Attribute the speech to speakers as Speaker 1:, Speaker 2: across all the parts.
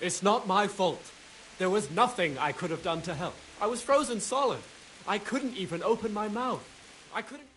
Speaker 1: It's not my fault. There was nothing I could have done to help. I was frozen solid. I couldn't even open my mouth. I couldn't...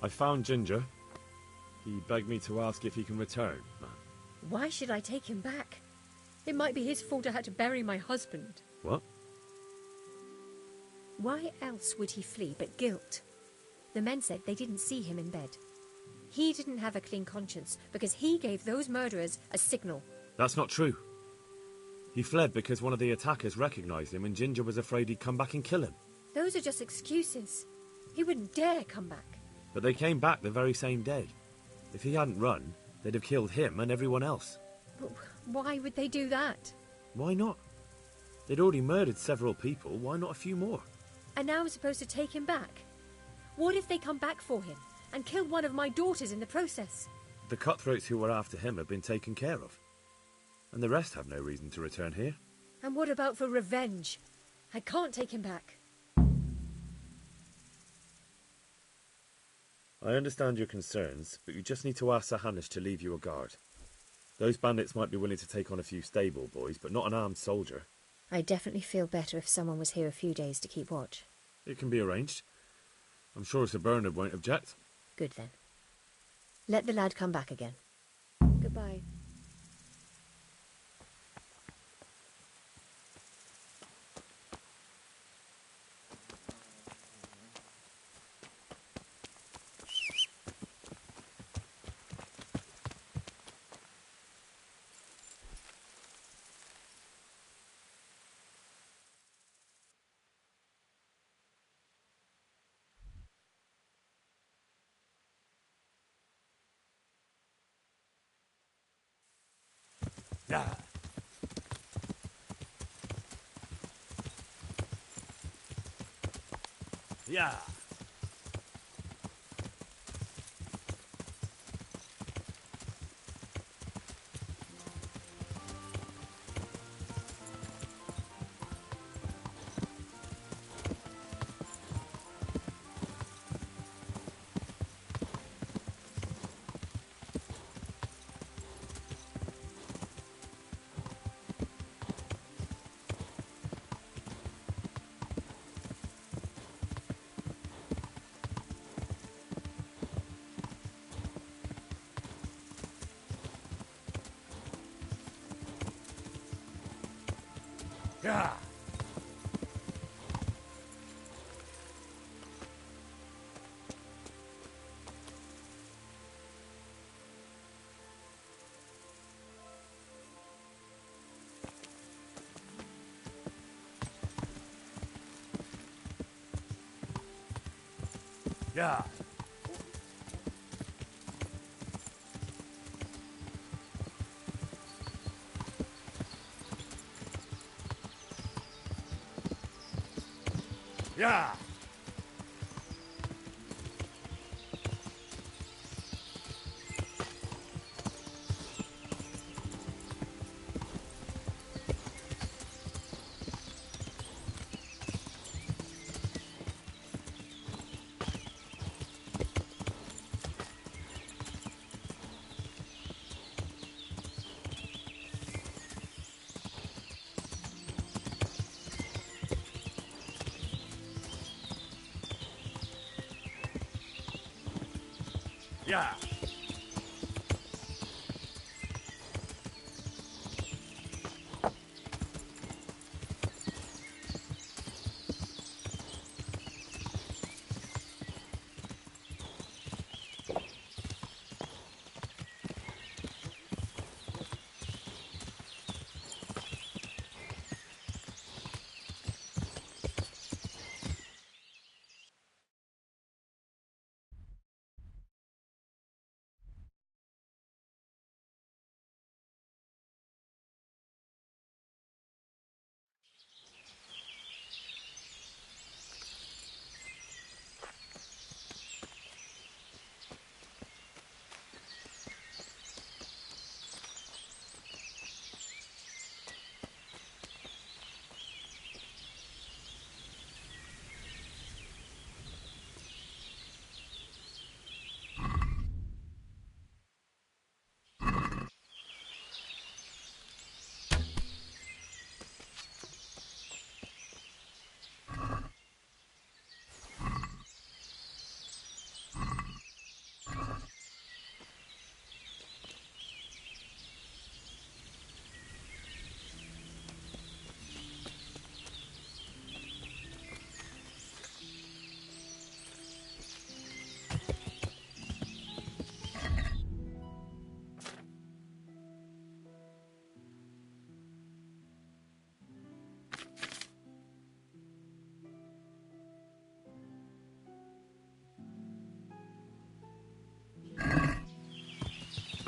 Speaker 2: I found Ginger. He begged me to ask if he can return, man.
Speaker 3: Why should I take him back? It might be his fault I had to bury my husband.
Speaker 2: What?
Speaker 3: Why else would he flee but guilt? The men said they didn't see him in bed. He didn't have a clean conscience because he gave those murderers a signal.
Speaker 2: That's not true. He fled because one of the attackers recognised him and Ginger was afraid he'd come back and kill him.
Speaker 3: Those are just excuses. He wouldn't dare come back.
Speaker 2: But they came back the very same day. If he hadn't run, they'd have killed him and everyone else.
Speaker 3: But why would they do that?
Speaker 2: Why not? They'd already murdered several people, why not a few more?
Speaker 3: And now I'm supposed to take him back? What if they come back for him and kill one of my daughters in the process?
Speaker 2: The cutthroats who were after him have been taken care of. And the rest have no reason to return here.
Speaker 3: And what about for revenge? I can't take him back.
Speaker 2: I understand your concerns, but you just need to ask Sir Hanish to leave you a guard. Those bandits might be willing to take on a few stable boys, but not an armed soldier.
Speaker 3: I'd definitely feel better if someone was here a few days to keep watch.
Speaker 2: It can be arranged. I'm sure Sir Bernard won't object.
Speaker 3: Good then. Let the lad come back again. Goodbye.
Speaker 2: Yeah. Yeah. Yeah. Yeah. Yeah. Yeah.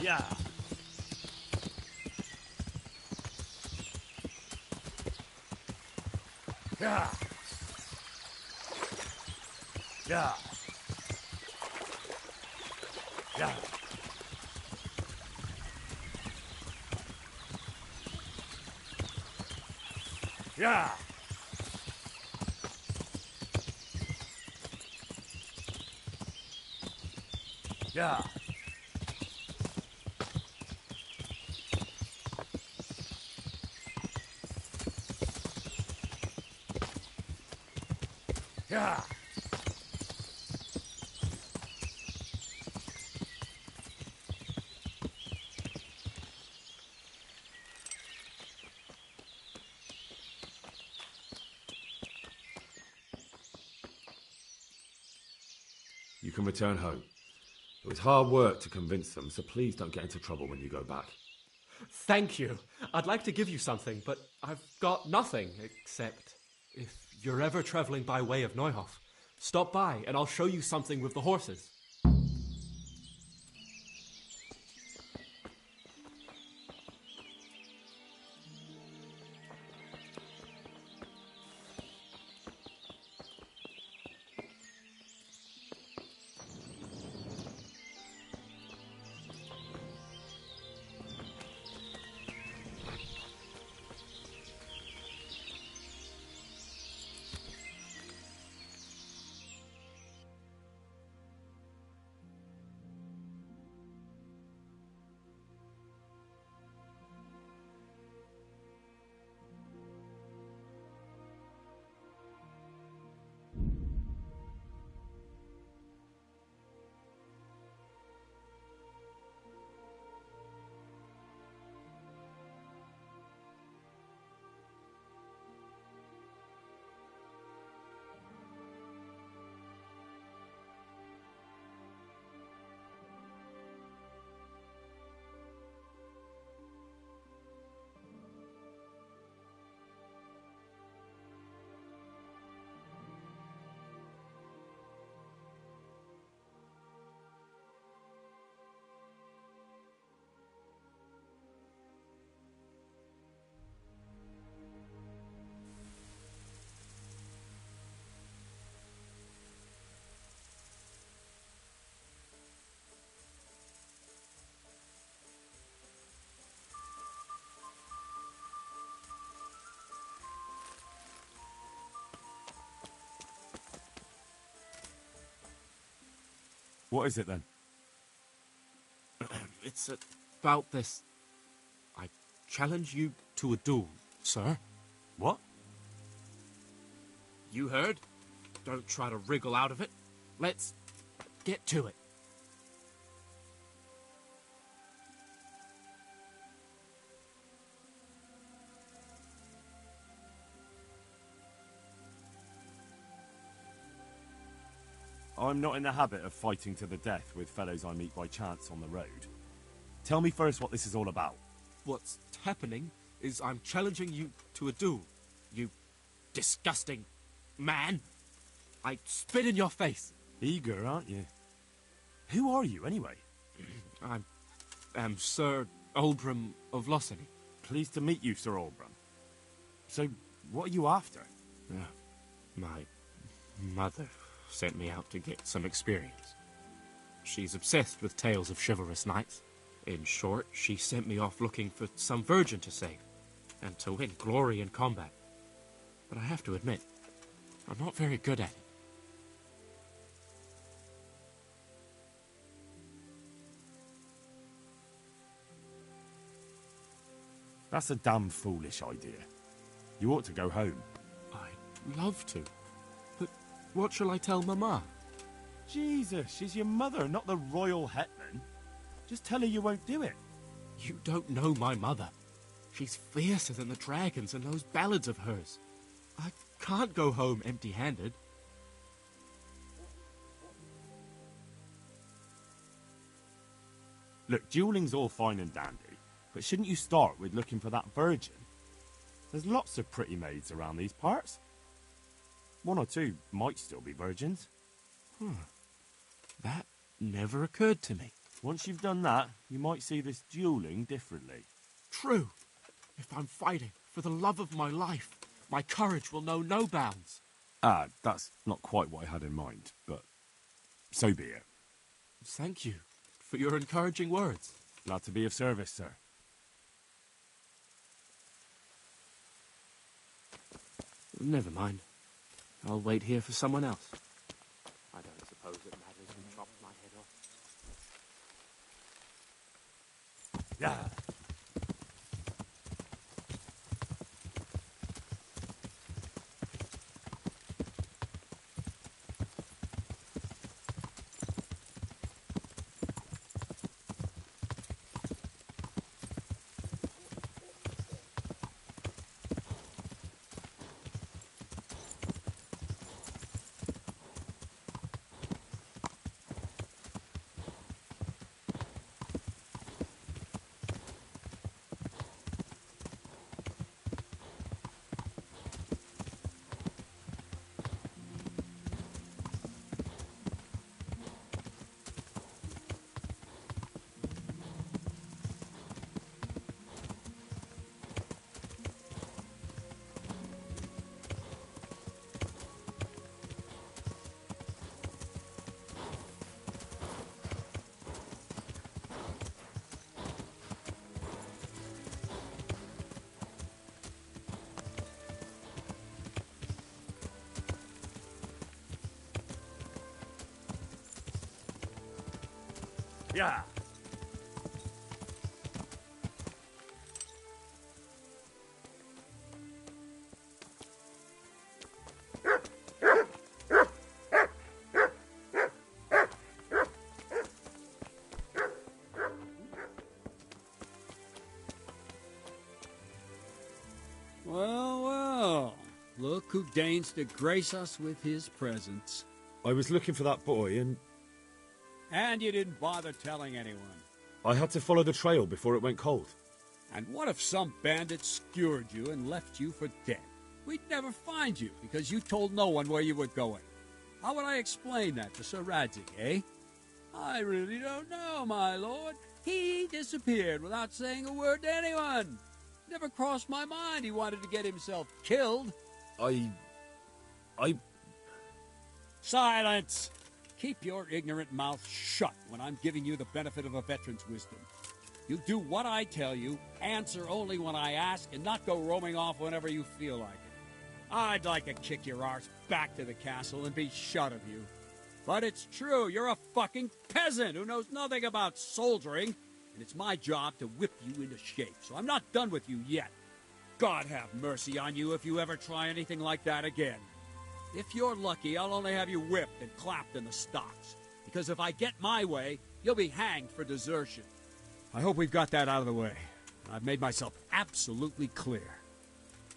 Speaker 2: Yeah. Yeah. Yeah. Yeah. Yeah. Yeah. Yeah. You can return home. It was hard work to convince them, so please don't get into trouble when you go back.
Speaker 1: Thank you. I'd like to give you something, but I've got nothing except if you're ever traveling by way of Neuhof, stop by and I'll show you something with the horses.
Speaker 2: What is it then?
Speaker 1: It's about this. I challenge you to a duel, sir.
Speaker 2: What?
Speaker 1: You heard? Don't try to wriggle out of it. Let's get to it.
Speaker 2: I'm not in the habit of fighting to the death with fellows I meet by chance on the road. Tell me first what this is all about.
Speaker 1: What's happening is I'm challenging you to a duel. You disgusting man. I spit in your face.
Speaker 2: Eager, aren't you? Who are you, anyway?
Speaker 1: I am Sir Oldbram of Lossany.
Speaker 2: Pleased to meet you, Sir Oldbram. So, what are you after?
Speaker 1: My mother sent me out to get some experience. She's obsessed with tales of chivalrous knights. In short, she sent me off looking for some virgin to save, and to win glory in combat. But I have to admit, I'm not very good at it.
Speaker 2: That's a damn foolish idea. You ought to go home.
Speaker 1: I'd love to. But what shall I tell Mama?
Speaker 2: Jesus, she's your mother, not the royal hetman. Just tell her you won't do it.
Speaker 1: You don't know my mother. She's fiercer than the dragons in those ballads of hers. I can't go home empty-handed.
Speaker 2: Look, dueling's all fine and dandy, but shouldn't you start with looking for that virgin? There's lots of pretty maids around these parts. One or two might still be virgins.
Speaker 1: That never occurred to me.
Speaker 2: Once you've done that, you might see this dueling differently.
Speaker 1: True. If I'm fighting for the love of my life, my courage will know no bounds.
Speaker 2: That's not quite what I had in mind, but so be it.
Speaker 1: Thank you for your encouraging words.
Speaker 2: Glad to be of service, sir.
Speaker 1: Never mind. I'll wait here for someone else. I don't suppose it matters who chops my head off.
Speaker 2: Yeah. Yeah.
Speaker 4: Well, well. Look who deigns to grace us with his presence.
Speaker 2: I was looking for that boy, and
Speaker 4: And you didn't bother telling anyone.
Speaker 2: I had to follow the trail before it went cold.
Speaker 4: And what if some bandit skewered you and left you for dead? We'd never find you because you told no one where you were going. How would I explain that to Sir Radzig, eh? I really don't know, my lord. He disappeared without saying a word to anyone. Never crossed my mind he wanted to get himself killed.
Speaker 2: I...
Speaker 4: Silence! Keep your ignorant mouth shut when I'm giving you the benefit of a veteran's wisdom. You do what I tell you, answer only when I ask, and not go roaming off whenever you feel like it. I'd like to kick your arse back to the castle and be shut of you. But it's true, you're a fucking peasant who knows nothing about soldiering, and it's my job to whip you into shape, so I'm not done with you yet. God have mercy on you if you ever try anything like that again. If you're lucky, I'll only have you whipped and clapped in the stocks, because if I get my way, you'll be hanged for desertion. I hope we've got that out of the way. I've made myself absolutely clear.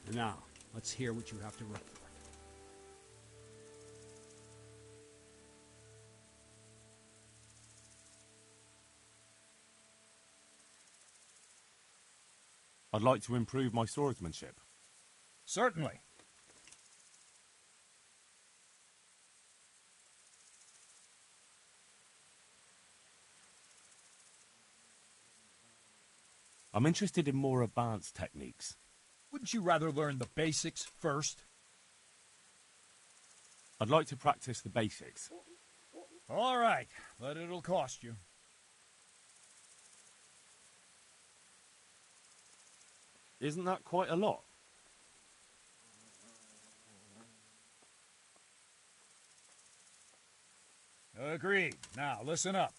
Speaker 4: And now, let's hear what you have to report.
Speaker 2: I'd like to improve my swordsmanship.
Speaker 5: Certainly.
Speaker 2: I'm interested in more advanced techniques.
Speaker 5: Wouldn't you rather learn the basics first?
Speaker 2: I'd like to practice the basics.
Speaker 5: All right, but it'll cost you.
Speaker 2: Isn't that quite a lot?
Speaker 5: Agreed. Now, listen up.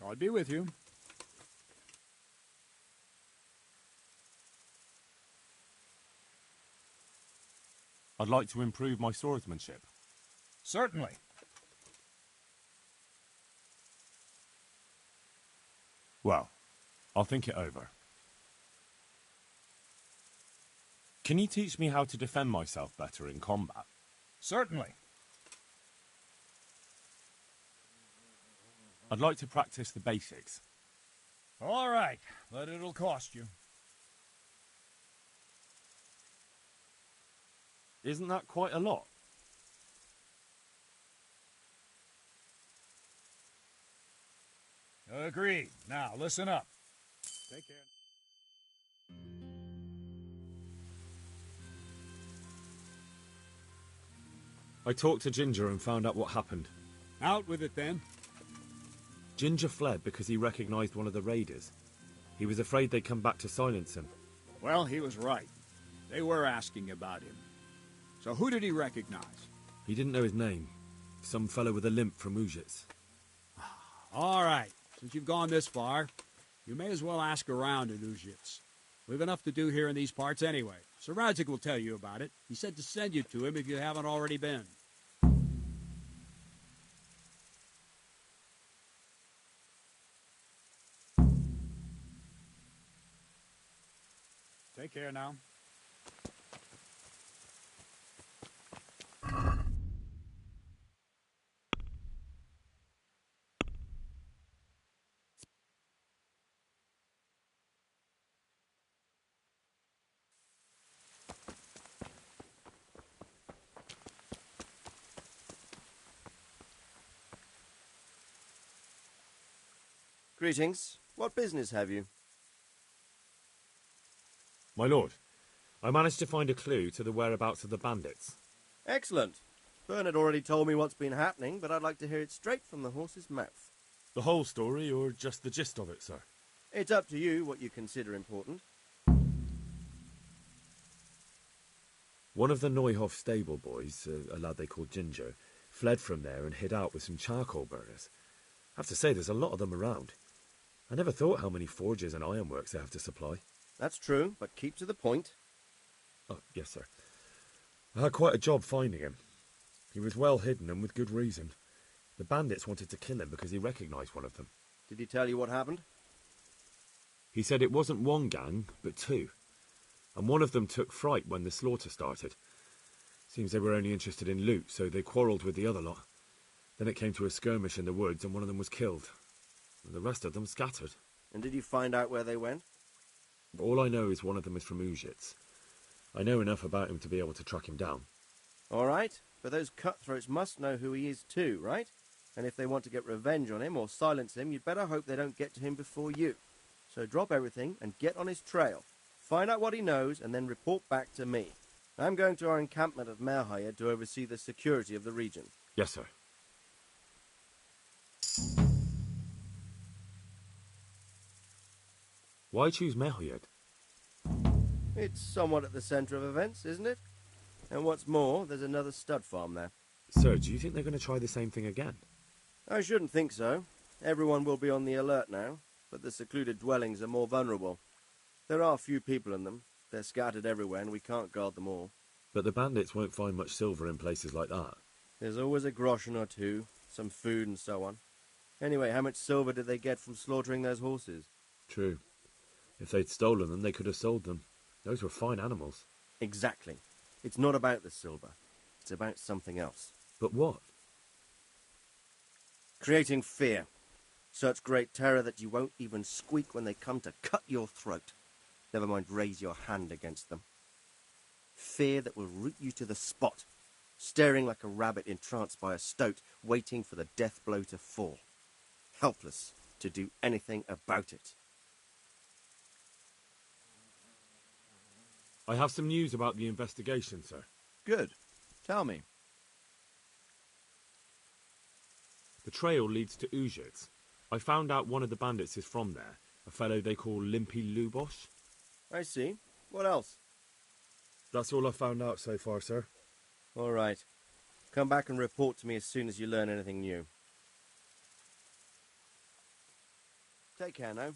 Speaker 4: God be with you.
Speaker 2: I'd like to improve my swordsmanship.
Speaker 5: Certainly.
Speaker 2: Well, I'll think it over. Can you teach me how to defend myself better in combat?
Speaker 5: Certainly.
Speaker 2: I'd like to practice the basics.
Speaker 5: All right, but it'll cost you.
Speaker 2: Isn't that quite a lot?
Speaker 5: Agreed. Now, listen up.
Speaker 4: Take care.
Speaker 2: I talked to Ginger and found out what happened.
Speaker 4: Out with it, then.
Speaker 2: Ginger fled because he recognized one of the raiders. He was afraid they'd come back to silence him.
Speaker 4: Well, he was right. They were asking about him. So who did he recognize?
Speaker 2: He didn't know his name. Some fellow with a limp from Ujits.
Speaker 4: All right. Since you've gone this far, you may as well ask around in Ujits. We've enough to do here in these parts anyway. Sir Radzik will tell you about it. He said to send you to him if you haven't already been. Take care now.
Speaker 6: Greetings. What business have you?
Speaker 2: My lord, I managed to find a clue to the whereabouts of the bandits.
Speaker 6: Excellent. Bernard already told me what's been happening, but I'd like to hear it straight from the horse's mouth.
Speaker 2: The whole story, or just the gist of it, sir?
Speaker 6: It's up to you what you consider important.
Speaker 2: One of the Neuhoff stable boys, a lad they called Ginger, fled from there and hid out with some charcoal burners. I have to say, there's a lot of them around. I never thought how many forges and ironworks they have to supply.
Speaker 6: That's true, but keep to the point.
Speaker 2: Oh, yes, sir. I had quite a job finding him. He was well hidden and with good reason. The bandits wanted to kill him because he recognised one of them.
Speaker 6: Did he tell you what happened?
Speaker 2: He said it wasn't one gang, but two. And one of them took fright when the slaughter started. Seems they were only interested in loot, so they quarrelled with the other lot. Then it came to a skirmish in the woods and one of them was killed. And the rest of them scattered.
Speaker 6: And did you find out where they went?
Speaker 2: All I know is one of them is from Uzhitz. I know enough about him to be able to track him down.
Speaker 6: All right, but those cutthroats must know who he is too, right? And if they want to get revenge on him or silence him, you'd better hope they don't get to him before you. So drop everything and get on his trail. Find out what he knows and then report back to me. I'm going to our encampment at Merhayed to oversee the security of the region.
Speaker 2: Yes, sir. Why choose Merhayed?
Speaker 6: It's somewhat at the centre of events, isn't it? And what's more, there's another stud farm there.
Speaker 2: Sir, do you think they're going to try the same thing again?
Speaker 6: I shouldn't think so. Everyone will be on the alert now, but the secluded dwellings are more vulnerable. There are few people in them. They're scattered everywhere and we can't guard them all.
Speaker 2: But the bandits won't find much silver in places like that.
Speaker 6: There's always a groschen or two, some food and so on. Anyway, how much silver did they get from slaughtering those horses?
Speaker 2: True. If they'd stolen them, they could have sold them. Those were fine animals.
Speaker 6: Exactly. It's not about the silver. It's about something else.
Speaker 2: But what?
Speaker 6: Creating fear. Such great terror that you won't even squeak when they come to cut your throat. Never mind raise your hand against them. Fear that will root you to the spot, staring like a rabbit entranced by a stoat, waiting for the death blow to fall. Helpless to do anything about it.
Speaker 2: I have some news about the investigation, sir.
Speaker 5: Good. Tell me.
Speaker 2: The trail leads to Uzhitz. I found out one of the bandits is from there, a fellow they call Limpy Lubosh.
Speaker 6: I see. What else?
Speaker 2: That's all I found out so far, sir.
Speaker 6: All right. Come back and report to me as soon as you learn anything new. Take care now.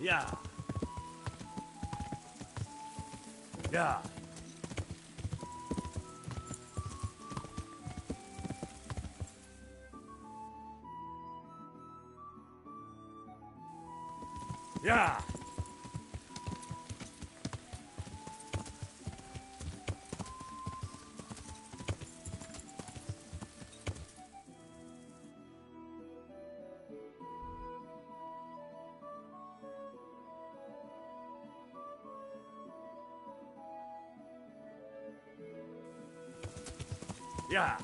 Speaker 2: Yeah. Yeah. Yeah. Yeah.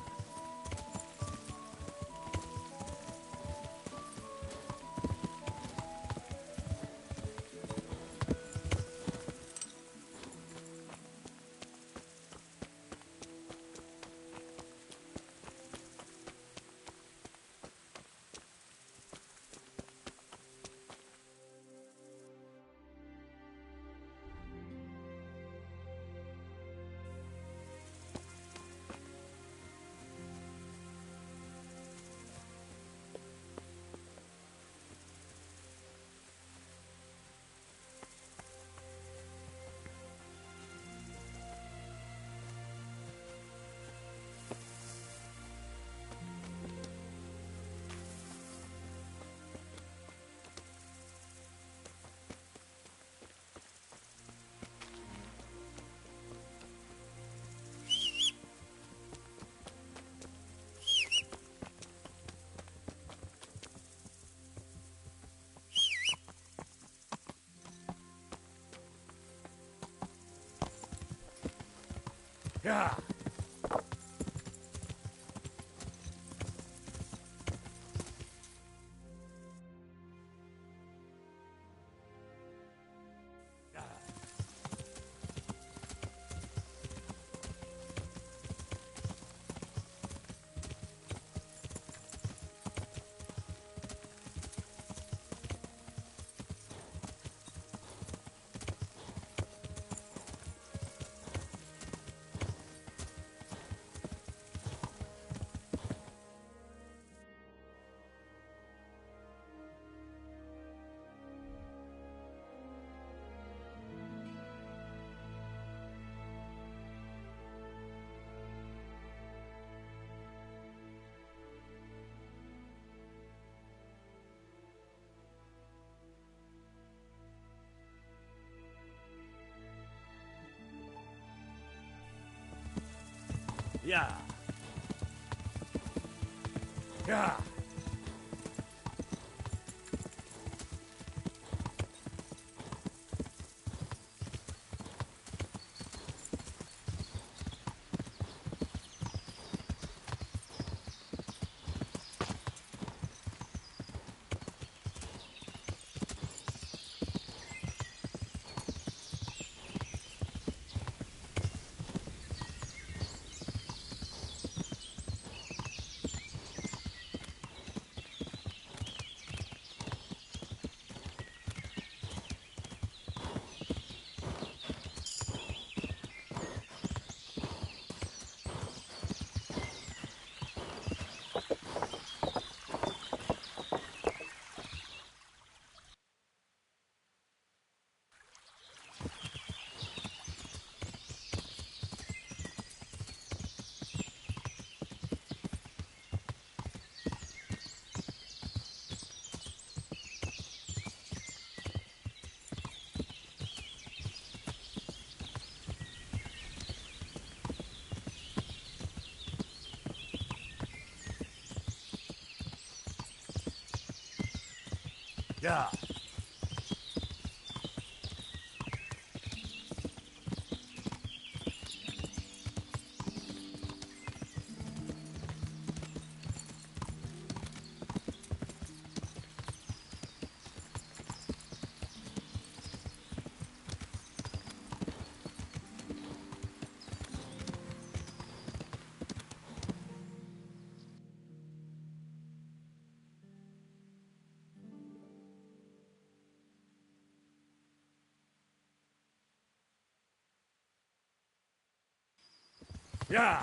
Speaker 2: Yeah. Yeah. Yeah. Yeah. Yeah.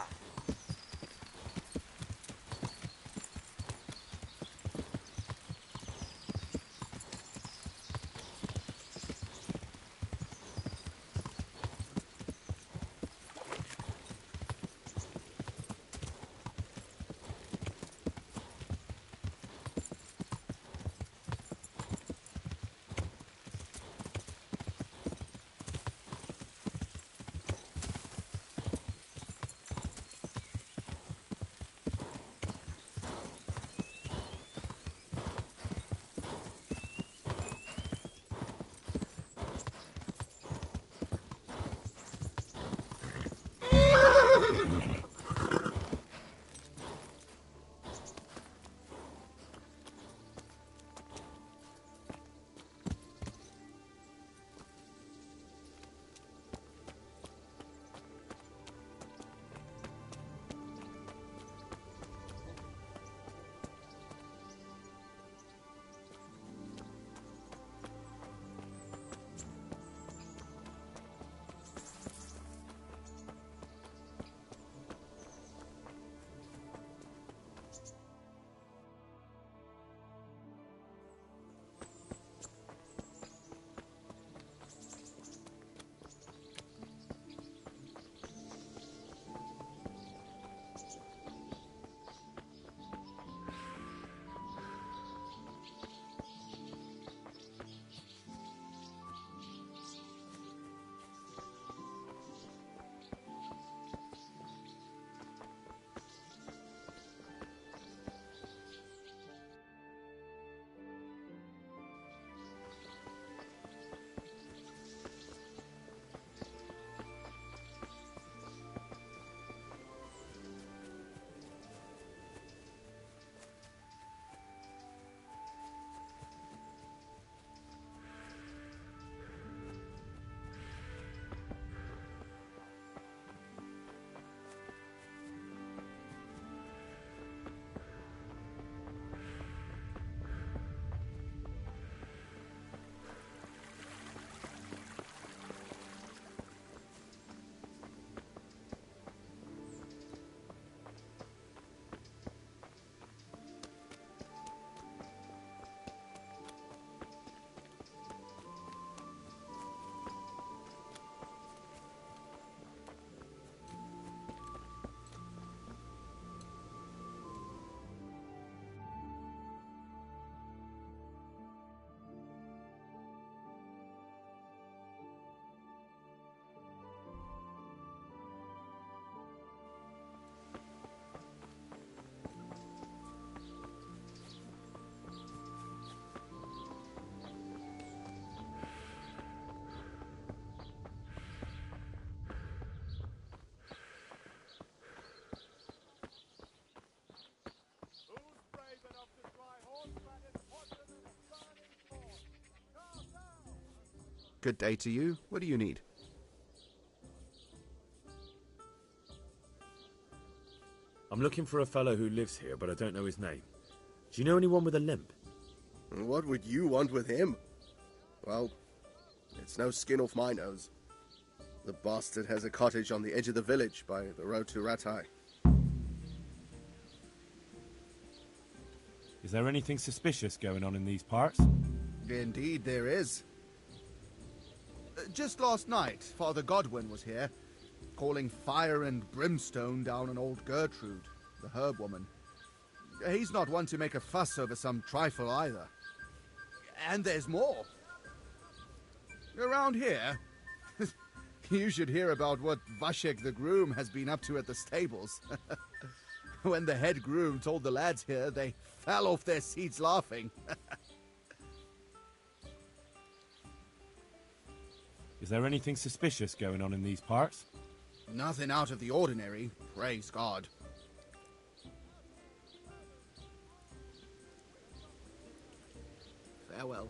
Speaker 7: Good day to you. What do you need?
Speaker 2: I'm looking for a fellow who lives here, but I don't know his name. Do you know anyone with a limp?
Speaker 8: What would you want with him? Well, it's no skin off my nose. The bastard has a cottage on the edge of the village by the road to Ratai.
Speaker 2: Is there anything suspicious going on in these parts?
Speaker 7: Indeed there is. Just last night, Father Godwin was here, calling fire and brimstone down on old Gertrude, the herb woman. He's not one to make a fuss over some trifle either. And there's more. Around here, you should hear about what Vashek the groom has been up to at the stables. When the head groom told the lads here, they fell off their seats laughing.
Speaker 2: Is there anything suspicious going on in these parts?
Speaker 7: Nothing out of the ordinary, praise God. Farewell.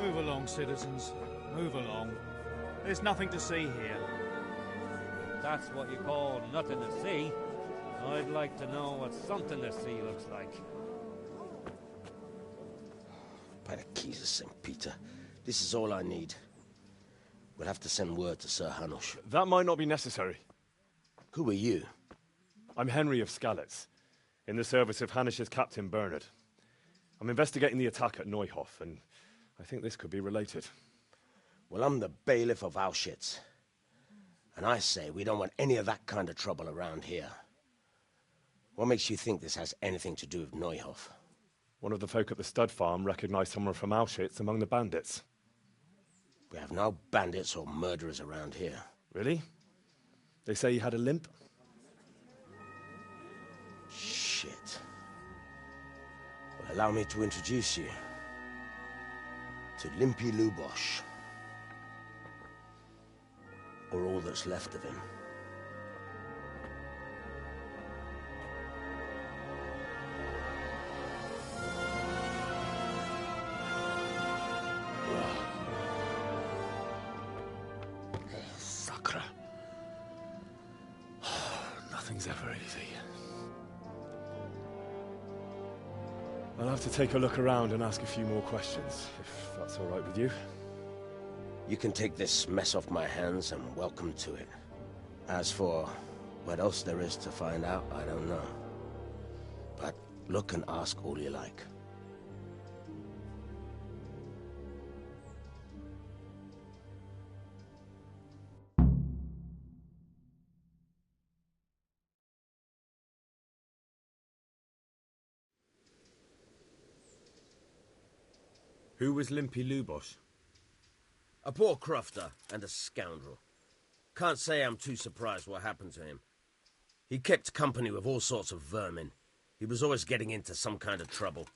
Speaker 9: Move along, citizens. Move along. There's nothing to see here.
Speaker 10: That's what you call nothing to see. I'd like to know what something to see looks like.
Speaker 6: By the keys of St. Peter, this is all I need. We'll have to send word to Sir Hanush.
Speaker 2: That might not be necessary.
Speaker 6: Who are you?
Speaker 2: I'm Henry of Skalitz, in the service of Hanush's Captain Bernard. I'm investigating the attack at Neuhof, and I think this could be related.
Speaker 6: Well, I'm the bailiff of Auschwitz. And I say we don't want any of that kind of trouble around here. What makes you think this has anything to do with Neuhof?
Speaker 2: One of the folk at the stud farm recognized someone from Auschwitz among the bandits.
Speaker 6: We have no bandits or murderers around here.
Speaker 2: Really? They say he had a limp?
Speaker 6: Shit. Well, allow me to introduce you to Limpy Lubosh. Or all that's left of him.
Speaker 2: Sakra. Nothing's ever easy. I'll have to take a look around and ask a few more questions, if that's all right with you.
Speaker 6: You can take this mess off my hands and welcome to it. As for what else there is to find out, I don't know. But look and ask all you like.
Speaker 2: Who was Limpy Lubosh?
Speaker 11: A poor crofter and a scoundrel. Can't say I'm too surprised what happened to him. He kept company with all sorts of vermin. He was always getting into some kind of trouble.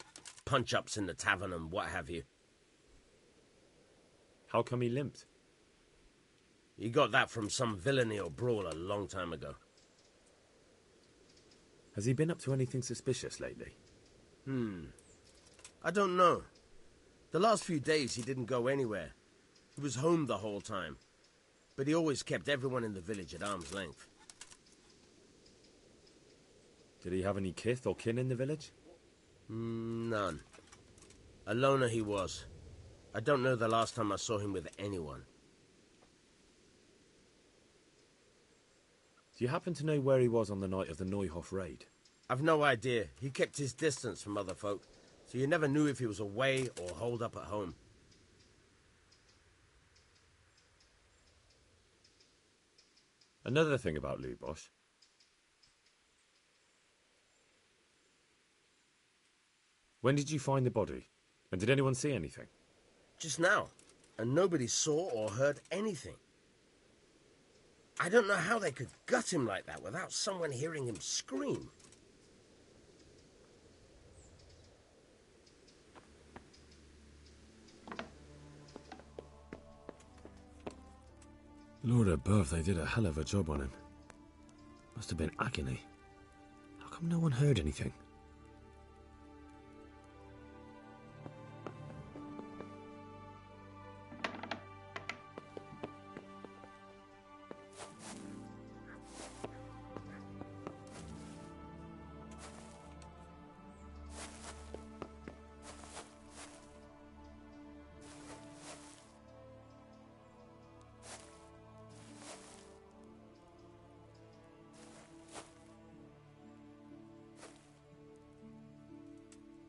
Speaker 11: Punch-ups in the tavern and what have you.
Speaker 2: How come he limped?
Speaker 11: He got that from some villainy or brawl a long time ago.
Speaker 2: Has he been up to anything suspicious lately?
Speaker 11: I don't know. The last few days he didn't go anywhere. He was home the whole time. But he always kept everyone in the village at arm's length.
Speaker 2: Did he have any kith or kin in the village?
Speaker 11: None. A loner he was. I don't know the last time I saw him with anyone.
Speaker 2: Do you happen to know where he was on the night of the Neuhof raid?
Speaker 11: I've no idea. He kept his distance from other folk, so you never knew if he was away or holed up at home.
Speaker 2: Another thing about Lubosh. When did you find the body? And did anyone see anything?
Speaker 11: Just now, and nobody saw or heard anything. I don't know how they could gut him like that without someone hearing him scream.
Speaker 2: Lord above, they did a hell of a job on him. Must have been agony. How come no one heard anything?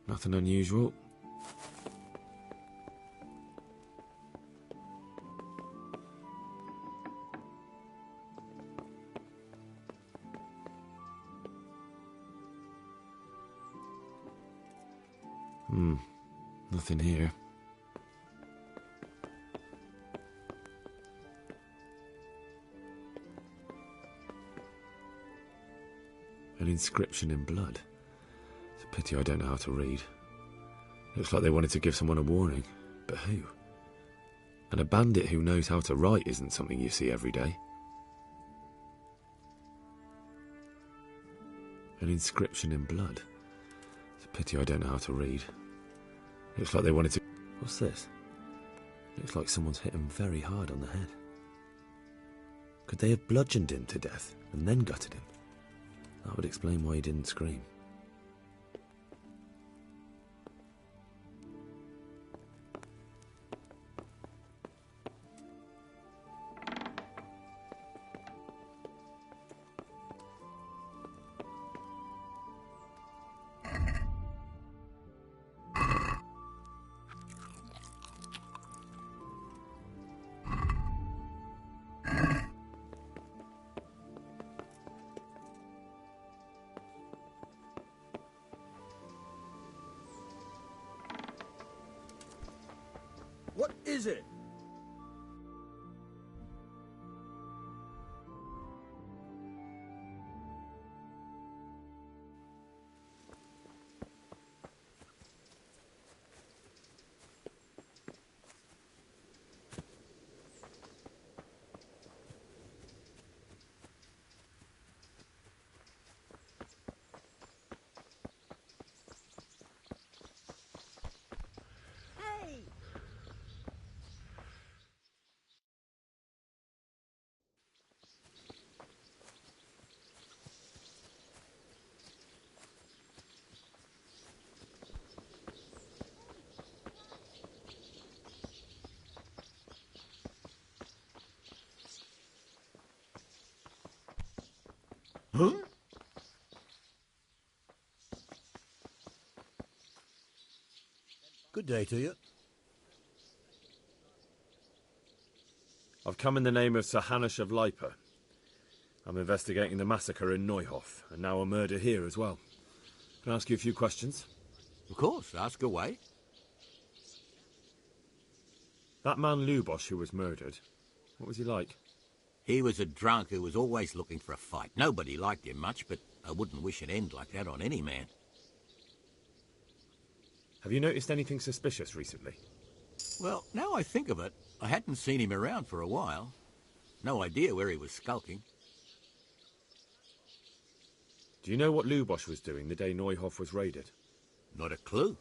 Speaker 2: Nothing unusual. Nothing here. An inscription in blood. It's a pity I don't know how to read. Looks like they wanted to give someone a warning, but who? And a bandit who knows how to write isn't something you see every day. An inscription in blood. It's a pity I don't know how to read. Looks like they wanted to... What's this? Looks like someone's hit him very hard on the head. Could they have bludgeoned him to death and then gutted him? That would explain why he didn't scream.
Speaker 11: What is it? Huh? Good day to you.
Speaker 2: I've come in the name of Sir Hanush of Lipa. I'm investigating the massacre in Neuhof, and now a murder here as well. Can I ask you a few questions?
Speaker 12: Of course, ask away.
Speaker 2: That man Lubosh who was murdered, what was he like?
Speaker 12: He was a drunk who was always looking for a fight. Nobody liked him much, but I wouldn't wish an end like that on any man.
Speaker 2: Have you noticed anything suspicious recently?
Speaker 12: Well, now I think of it, I hadn't seen him around for a while. No idea where he was skulking.
Speaker 2: Do you know what Lubosh was doing the day Neuhoff was raided?
Speaker 12: Not a clue.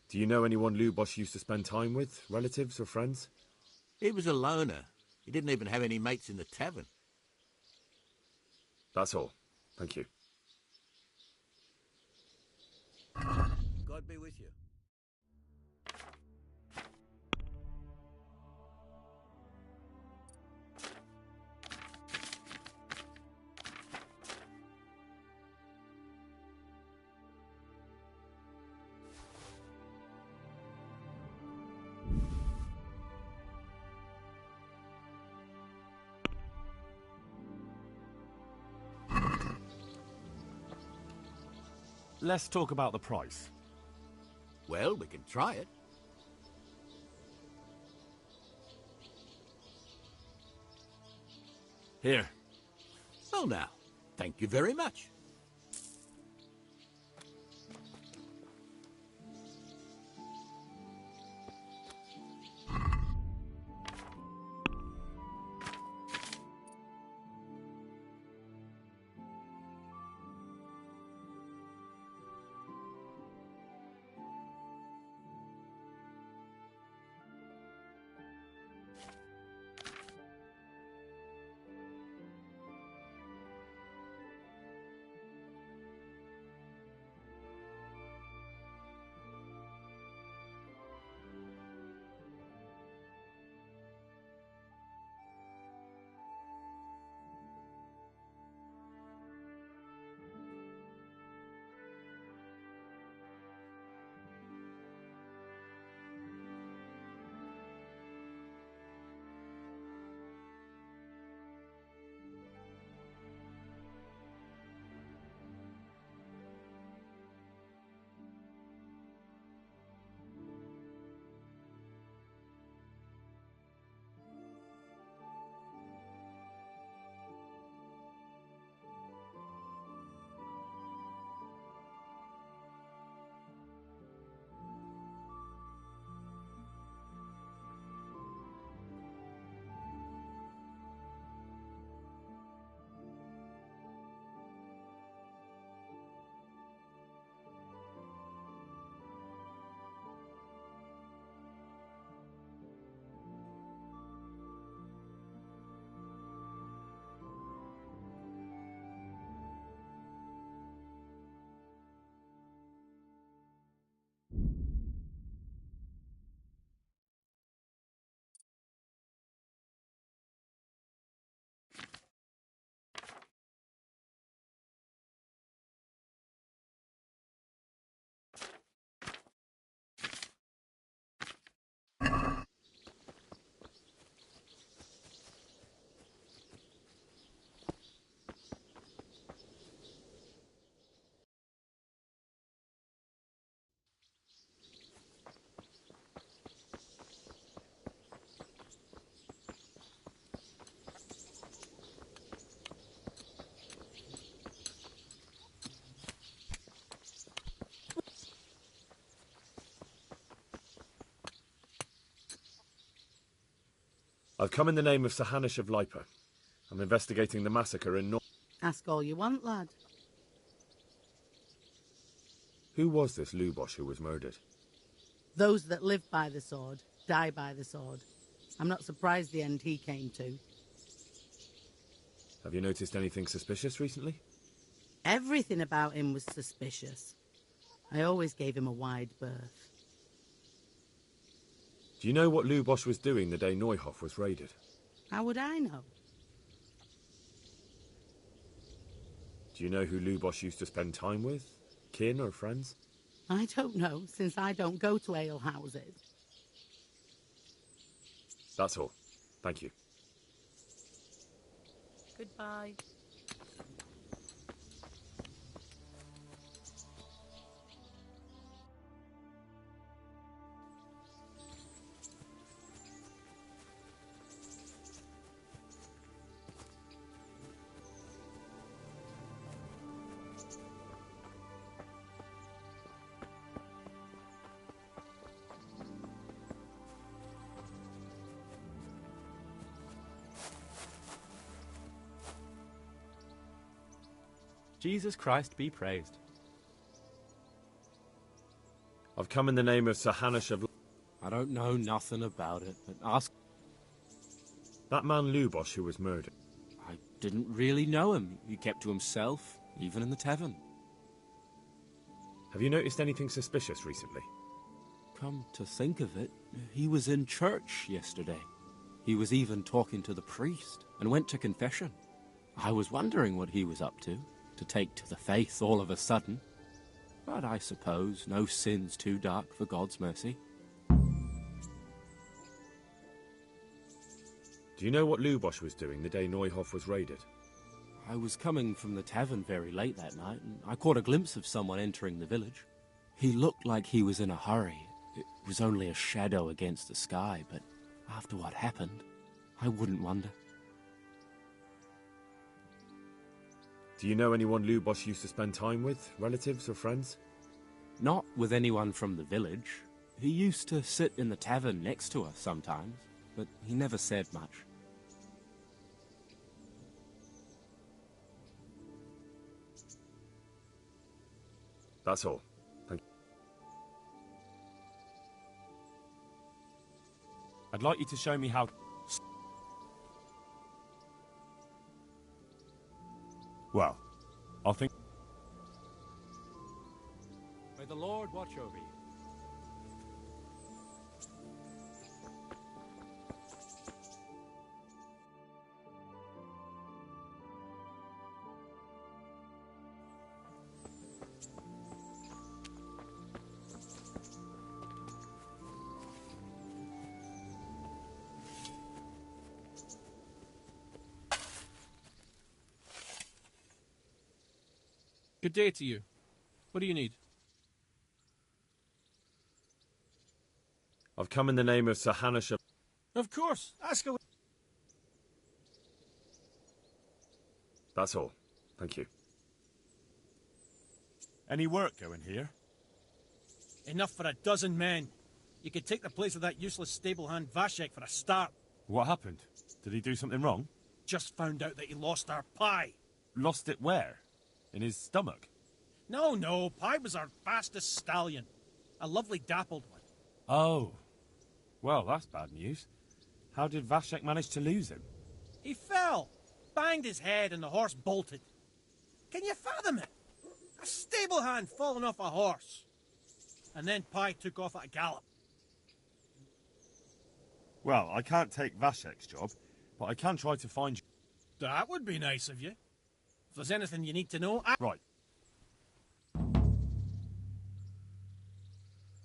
Speaker 2: Do you know anyone Lubosh used to spend time with? Relatives or friends?
Speaker 12: He was a loner. He didn't even have any mates in the tavern.
Speaker 2: That's all. Thank you.
Speaker 12: God be with you.
Speaker 9: Let's talk about the price.
Speaker 12: Well, we can try it.
Speaker 9: Here.
Speaker 12: So now, thank you very much.
Speaker 2: I've come in the name of Sir Hanish of Lipa. I'm investigating the massacre in
Speaker 13: Ask all you want, lad.
Speaker 2: Who was this Lubosh who was murdered?
Speaker 13: Those that live by the sword die by the sword. I'm not surprised the end he came to.
Speaker 2: Have you noticed anything suspicious recently?
Speaker 13: Everything about him was suspicious. I always gave him a wide berth.
Speaker 2: Do you know what Lubosh was doing the day Neuhoff was raided?
Speaker 13: How would I know?
Speaker 2: Do you know who Lubosh used to spend time with? Kin or friends?
Speaker 13: I don't know, since I don't go to alehouses.
Speaker 2: That's all. Thank you.
Speaker 13: Goodbye.
Speaker 1: Jesus Christ be praised.
Speaker 2: I've come in the name of Sir Hanush of...
Speaker 1: I don't know nothing about it, but ask...
Speaker 2: That man Lubosh who was murdered.
Speaker 1: I didn't really know him. He kept to himself, even in the tavern.
Speaker 2: Have you noticed anything suspicious recently?
Speaker 1: Come to think of it, he was in church yesterday. He was even talking to the priest, and went to confession. I was wondering what he was up to take to the faith all of a sudden. But I suppose no sin's too dark for God's mercy.
Speaker 2: Do you know what Lubosh was doing the day Neuhoff was raided?
Speaker 1: I was coming from the tavern very late that night, and I caught a glimpse of someone entering the village. He looked like he was in a hurry. It was only a shadow against the sky, but after what happened, I wouldn't wonder.
Speaker 2: Do you know anyone Lubosh used to spend time with? Relatives or friends?
Speaker 1: Not with anyone from the village. He used to sit in the tavern next to us sometimes, but he never said much.
Speaker 2: That's all. Thank you. I'd like you to show me how... Well, I'll think...
Speaker 1: May the Lord watch over you.
Speaker 14: Good day to you. What do you need?
Speaker 2: I've come in the name of Sir Hanush of...
Speaker 14: Of course. Ask away.
Speaker 2: That's all. Thank you.
Speaker 15: Any work going here?
Speaker 14: Enough for a dozen men. You could take the place of that useless stable hand Vashek for a start.
Speaker 15: What happened? Did he do something wrong?
Speaker 14: Just found out that he lost our pie.
Speaker 15: Lost it where? In his stomach?
Speaker 14: No, Pie was our fastest stallion. A lovely dappled one.
Speaker 15: Oh. Well, that's bad news. How did Vashek manage to lose him?
Speaker 14: He fell, banged his head, and the horse bolted. Can you fathom it? A stable hand falling off a horse. And then Pie took off at a gallop.
Speaker 15: Well, I can't take Vashek's job, but I can try to find you.
Speaker 14: That would be nice of you. If there's anything you need to know,
Speaker 15: Right.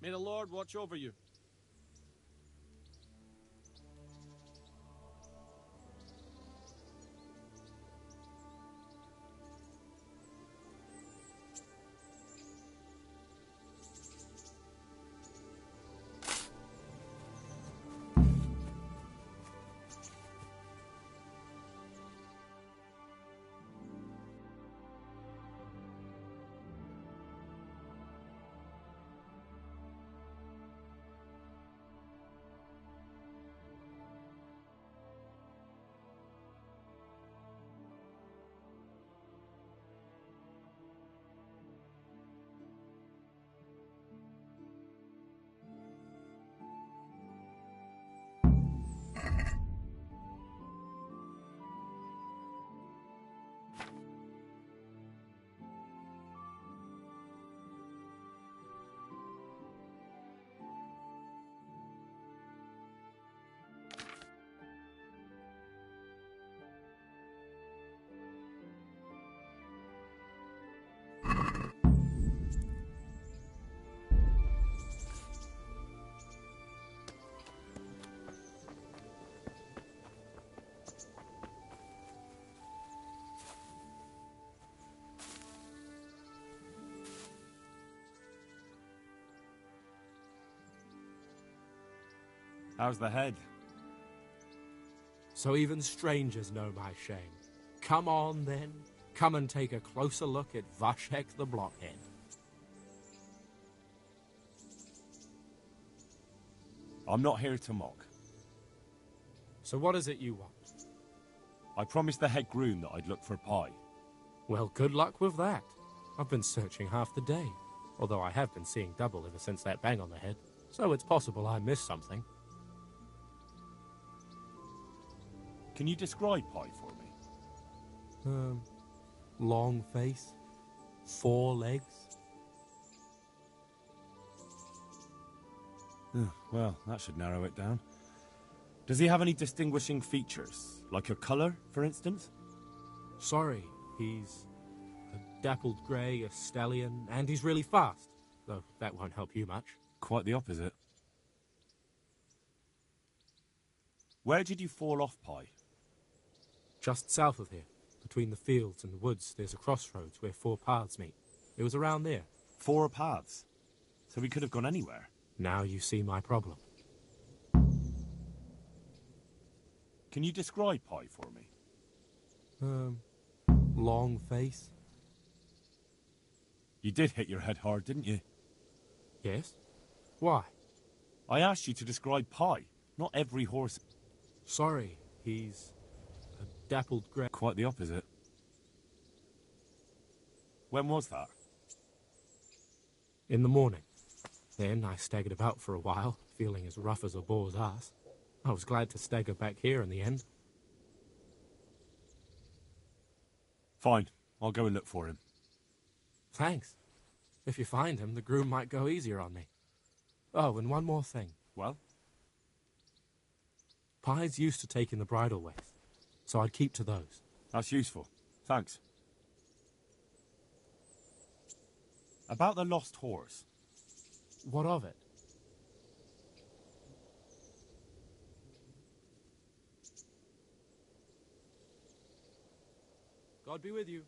Speaker 14: May the Lord watch over you.
Speaker 15: How's the head?
Speaker 1: So even strangers know my shame. Come on, then. Come and take a closer look at Vashek the Blockhead.
Speaker 15: I'm not here to mock.
Speaker 1: So what is it you want?
Speaker 15: I promised the head groom that I'd look for Pie.
Speaker 1: Well, good luck with that. I've been searching half the day, although I have been seeing double ever since that bang on the head, so it's possible I missed something.
Speaker 15: Can you describe Pi for me?
Speaker 1: Long face, 4 legs.
Speaker 15: Well, that should narrow it down. Does he have any distinguishing features? Like a colour, for instance?
Speaker 1: Sorry, he's a dappled grey, a stallion, and he's really fast. Though that won't help you much.
Speaker 15: Quite the opposite. Where did you fall off, Pi?
Speaker 1: Just south of here, between the fields and the woods, there's a crossroads where 4 paths meet. It was around there.
Speaker 15: 4 paths? So we could have gone anywhere.
Speaker 1: Now you see my problem.
Speaker 15: Can you describe Pi for me?
Speaker 1: Long face.
Speaker 15: You did hit your head hard, didn't you?
Speaker 1: Yes? Why?
Speaker 15: I asked you to describe Pi. Not every horse...
Speaker 1: Sorry, he's a dappled grey...
Speaker 15: Quite the opposite. When was that?
Speaker 1: In the morning. Then I staggered about for a while, feeling as rough as a boar's ass. I was glad to stagger back here in the end.
Speaker 15: Fine. I'll go and look for him.
Speaker 1: Thanks. If you find him, the groom might go easier on me. Oh, and one more thing.
Speaker 15: Well?
Speaker 1: Pies used to take in the bridle waist, so I'd keep to those.
Speaker 15: That's useful. Thanks. About the lost horse.
Speaker 1: What of it? God be with you.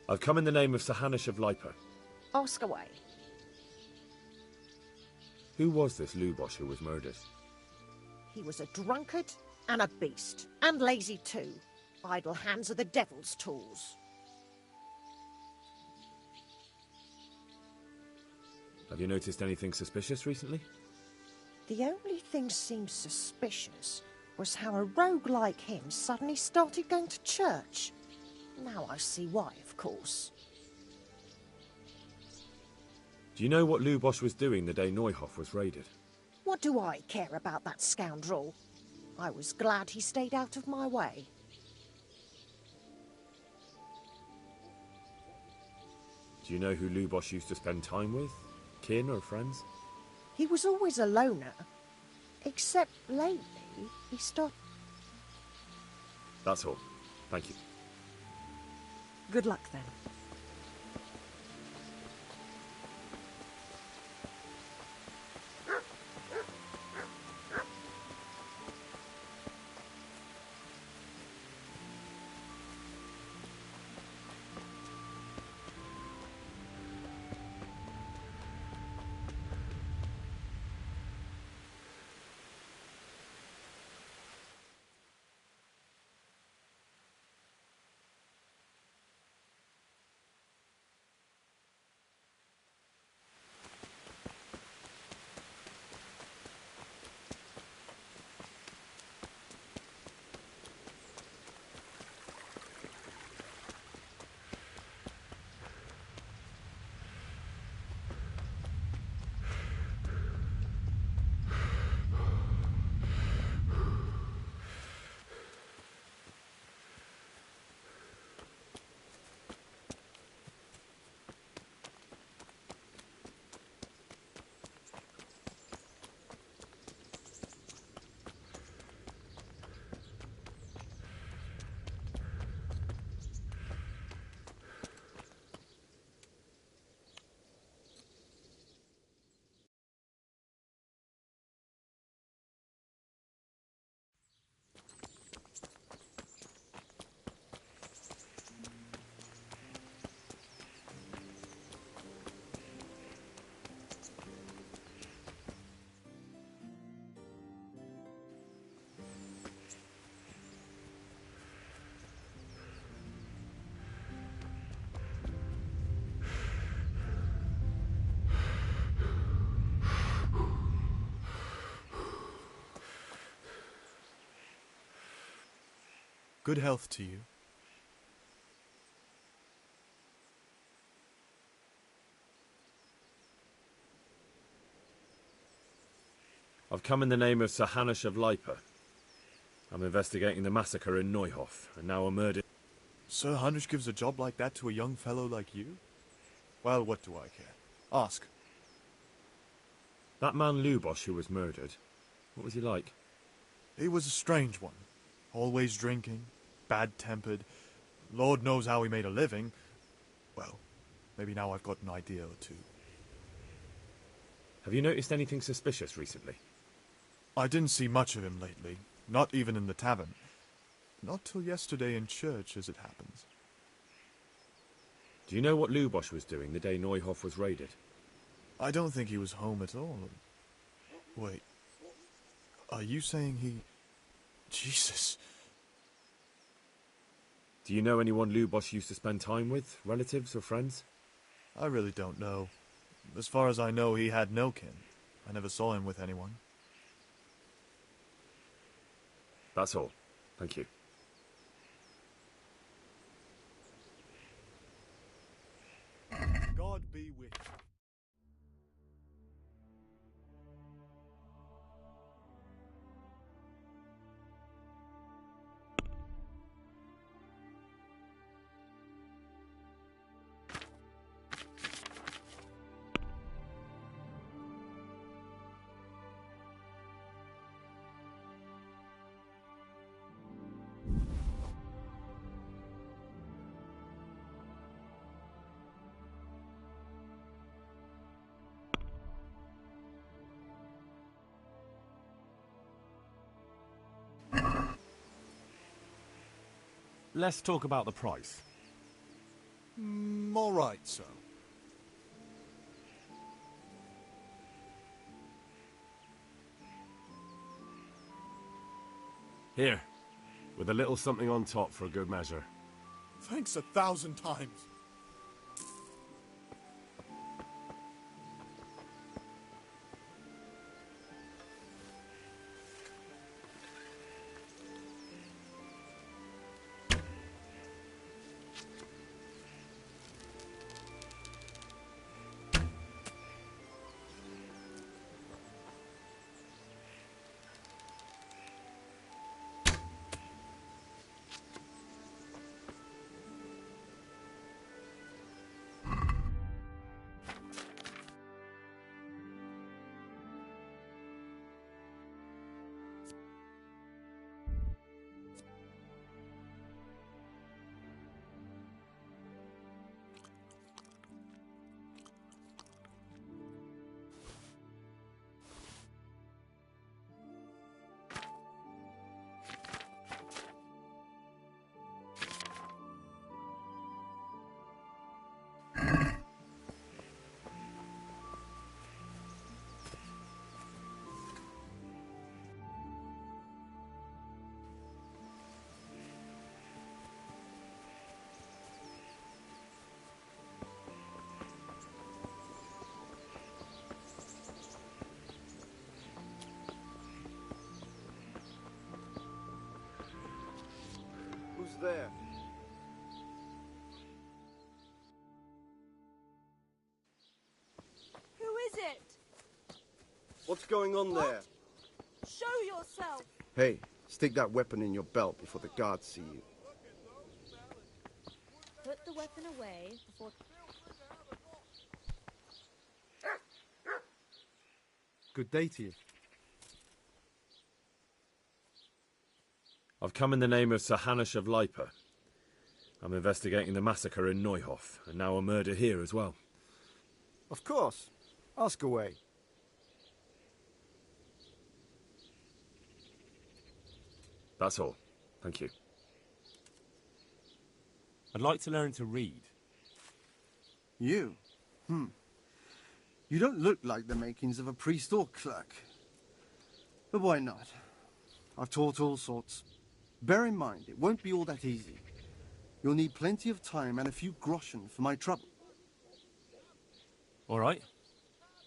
Speaker 2: I've come in the name of Sir Hanish of Lipa.
Speaker 16: Ask away.
Speaker 2: Who was this Lubosh who was murdered?
Speaker 16: He was a drunkard and a beast, and lazy too. Idle hands are the devil's tools.
Speaker 2: Have you noticed anything suspicious recently?
Speaker 16: The only thing seemed suspicious was how a rogue like him suddenly started going to church. Now I see why, of course.
Speaker 2: Do you know what Lubosh was doing the day Neuhof was raided?
Speaker 16: What do I care about that scoundrel? I was glad he stayed out of my way.
Speaker 2: Do you know who Lubosh used to spend time with? Kin or friends?
Speaker 16: He was always a loner. Except lately, he stopped.
Speaker 2: That's all. Thank you.
Speaker 16: Good luck then.
Speaker 17: Good health to you.
Speaker 2: I've come in the name of Sir Hanish of Lipa. I'm investigating the massacre in Neuhof, and now a murder.
Speaker 17: Sir Hanish gives a job like that to a young fellow like you? Well, what do I care? Ask.
Speaker 2: That man Lubosh who was murdered, what was he like?
Speaker 17: He was a strange one. Always drinking, bad-tempered. Lord knows how he made a living. Well, maybe now I've got an idea or two.
Speaker 2: Have you noticed anything suspicious recently?
Speaker 17: I didn't see much of him lately, not even in the tavern. Not till yesterday in church, as it happens.
Speaker 2: Do you know what Lubosh was doing the day Neuhof was raided?
Speaker 17: I don't think he was home at all. Wait, are you saying he... Jesus.
Speaker 2: Do you know anyone Lubosh used to spend time with, relatives or friends?
Speaker 17: I really don't know. As far as I know, he had no kin. I never saw him with anyone.
Speaker 2: That's all. Thank you.
Speaker 17: God be with you.
Speaker 15: Let's talk about the price.
Speaker 17: All right, sir.
Speaker 2: Here, with a little something on top for a good measure.
Speaker 17: Thanks 1,000 times.
Speaker 8: Who's there?
Speaker 18: Who is it?
Speaker 8: What's going on there?
Speaker 18: Show yourself.
Speaker 8: Hey, stick that weapon in your belt before the guards see you.
Speaker 18: Put the weapon away before...
Speaker 19: Good day to you.
Speaker 2: I've come in the name of Sir Hanush of Lipa. I'm investigating the massacre in Neuhof, and now a murder here as well.
Speaker 19: Of course. Ask away.
Speaker 2: That's all. Thank you.
Speaker 15: I'd like to learn to read.
Speaker 19: You? You don't look like the makings of a priest or clerk. But why not? I've taught all sorts. Bear in mind, it won't be all that easy. You'll need plenty of time and a few groschen for my trouble.
Speaker 15: All right.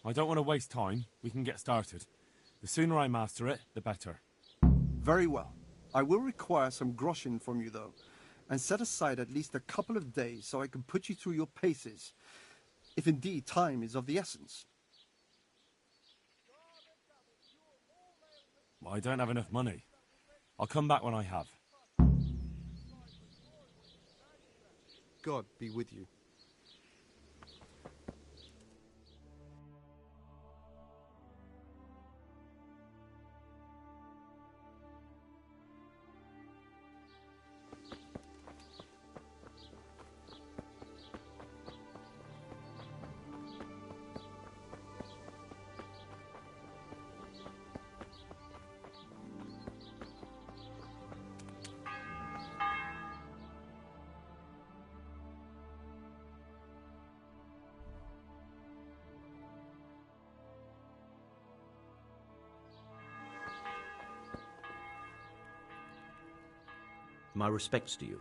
Speaker 15: I don't want to waste time. We can get started. The sooner I master it, the better.
Speaker 19: Very well. I will require some groschen from you, though, and set aside at least a couple of days so I can put you through your paces, if indeed time is of the essence.
Speaker 15: I don't have enough money. I'll come back when I have.
Speaker 19: God be with you.
Speaker 20: My respects to you.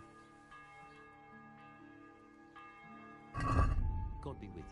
Speaker 20: God be with you.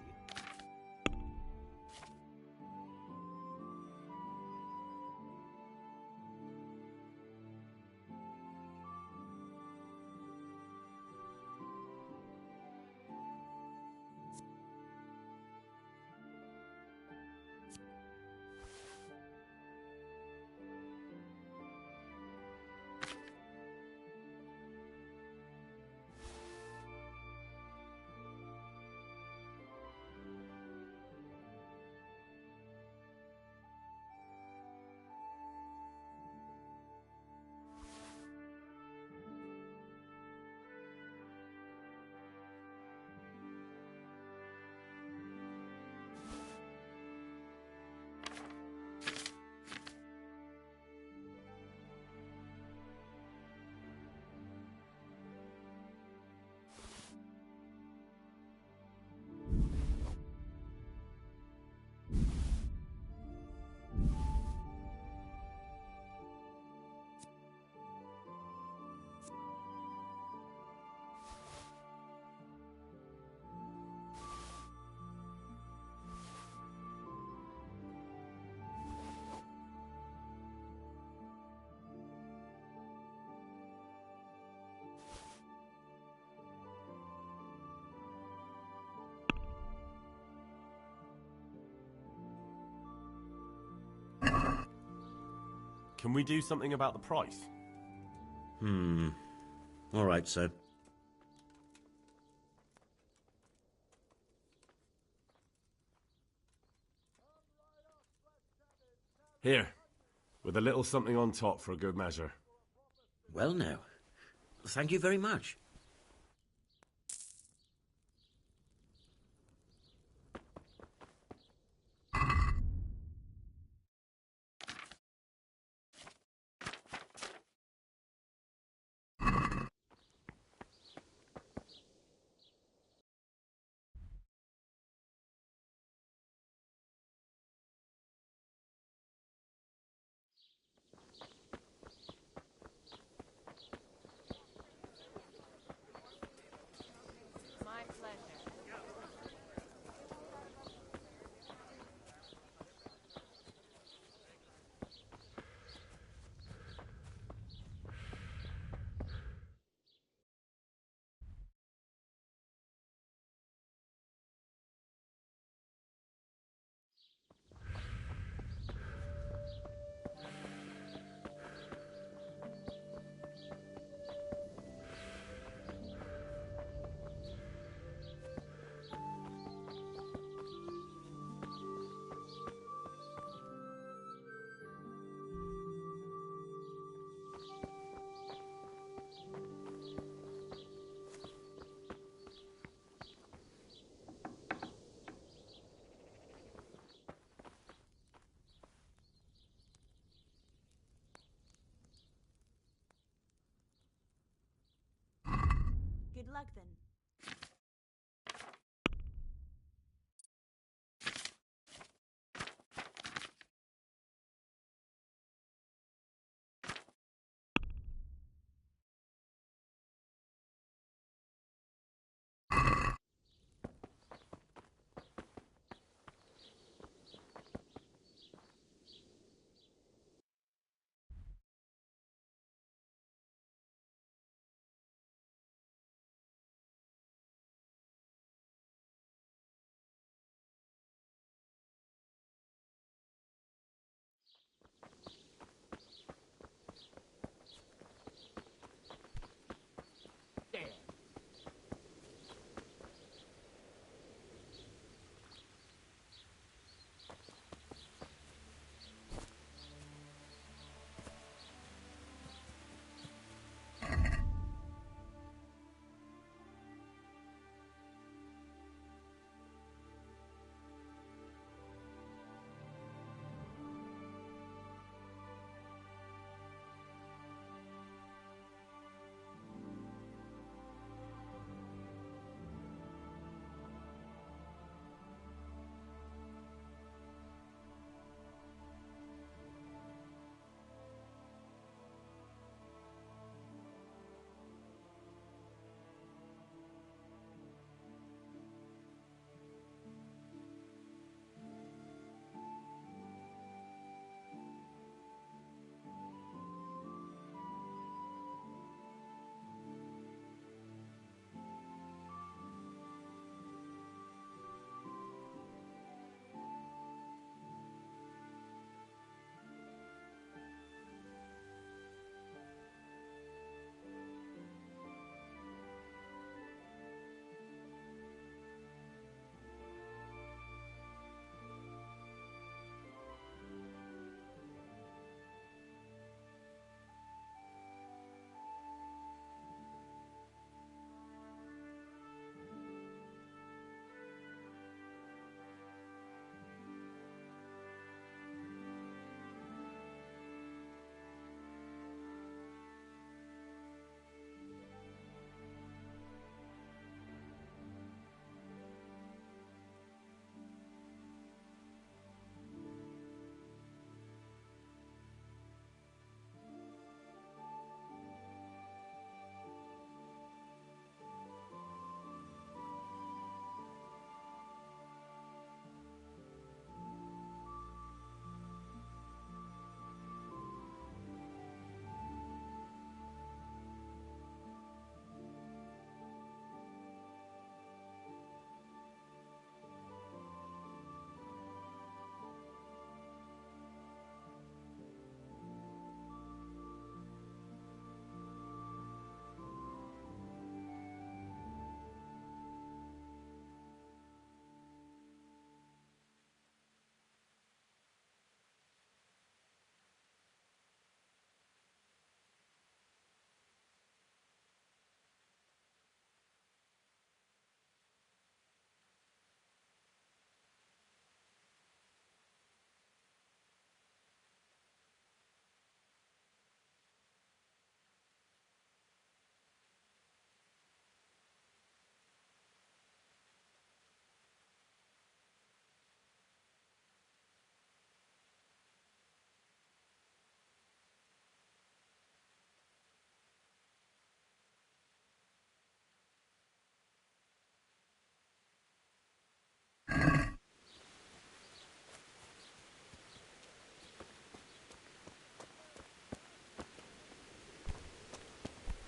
Speaker 15: Can we do something about the price?
Speaker 20: All right, sir.
Speaker 2: Here, with a little something on top for a good measure.
Speaker 20: Well, now. Thank you very much.
Speaker 18: My pleasure. Good luck then.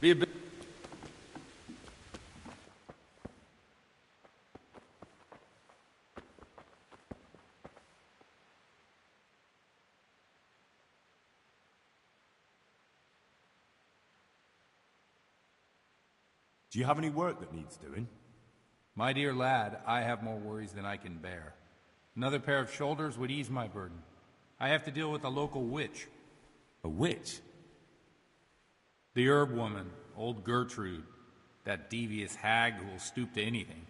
Speaker 21: Be a bit...
Speaker 15: Do you have any work that needs doing?
Speaker 21: My dear lad, I have more worries than I can bear. Another pair of shoulders would ease my burden. I have to deal with a local witch.
Speaker 15: A witch?
Speaker 21: The herb woman, old Gertrude. That devious hag who will stoop to anything.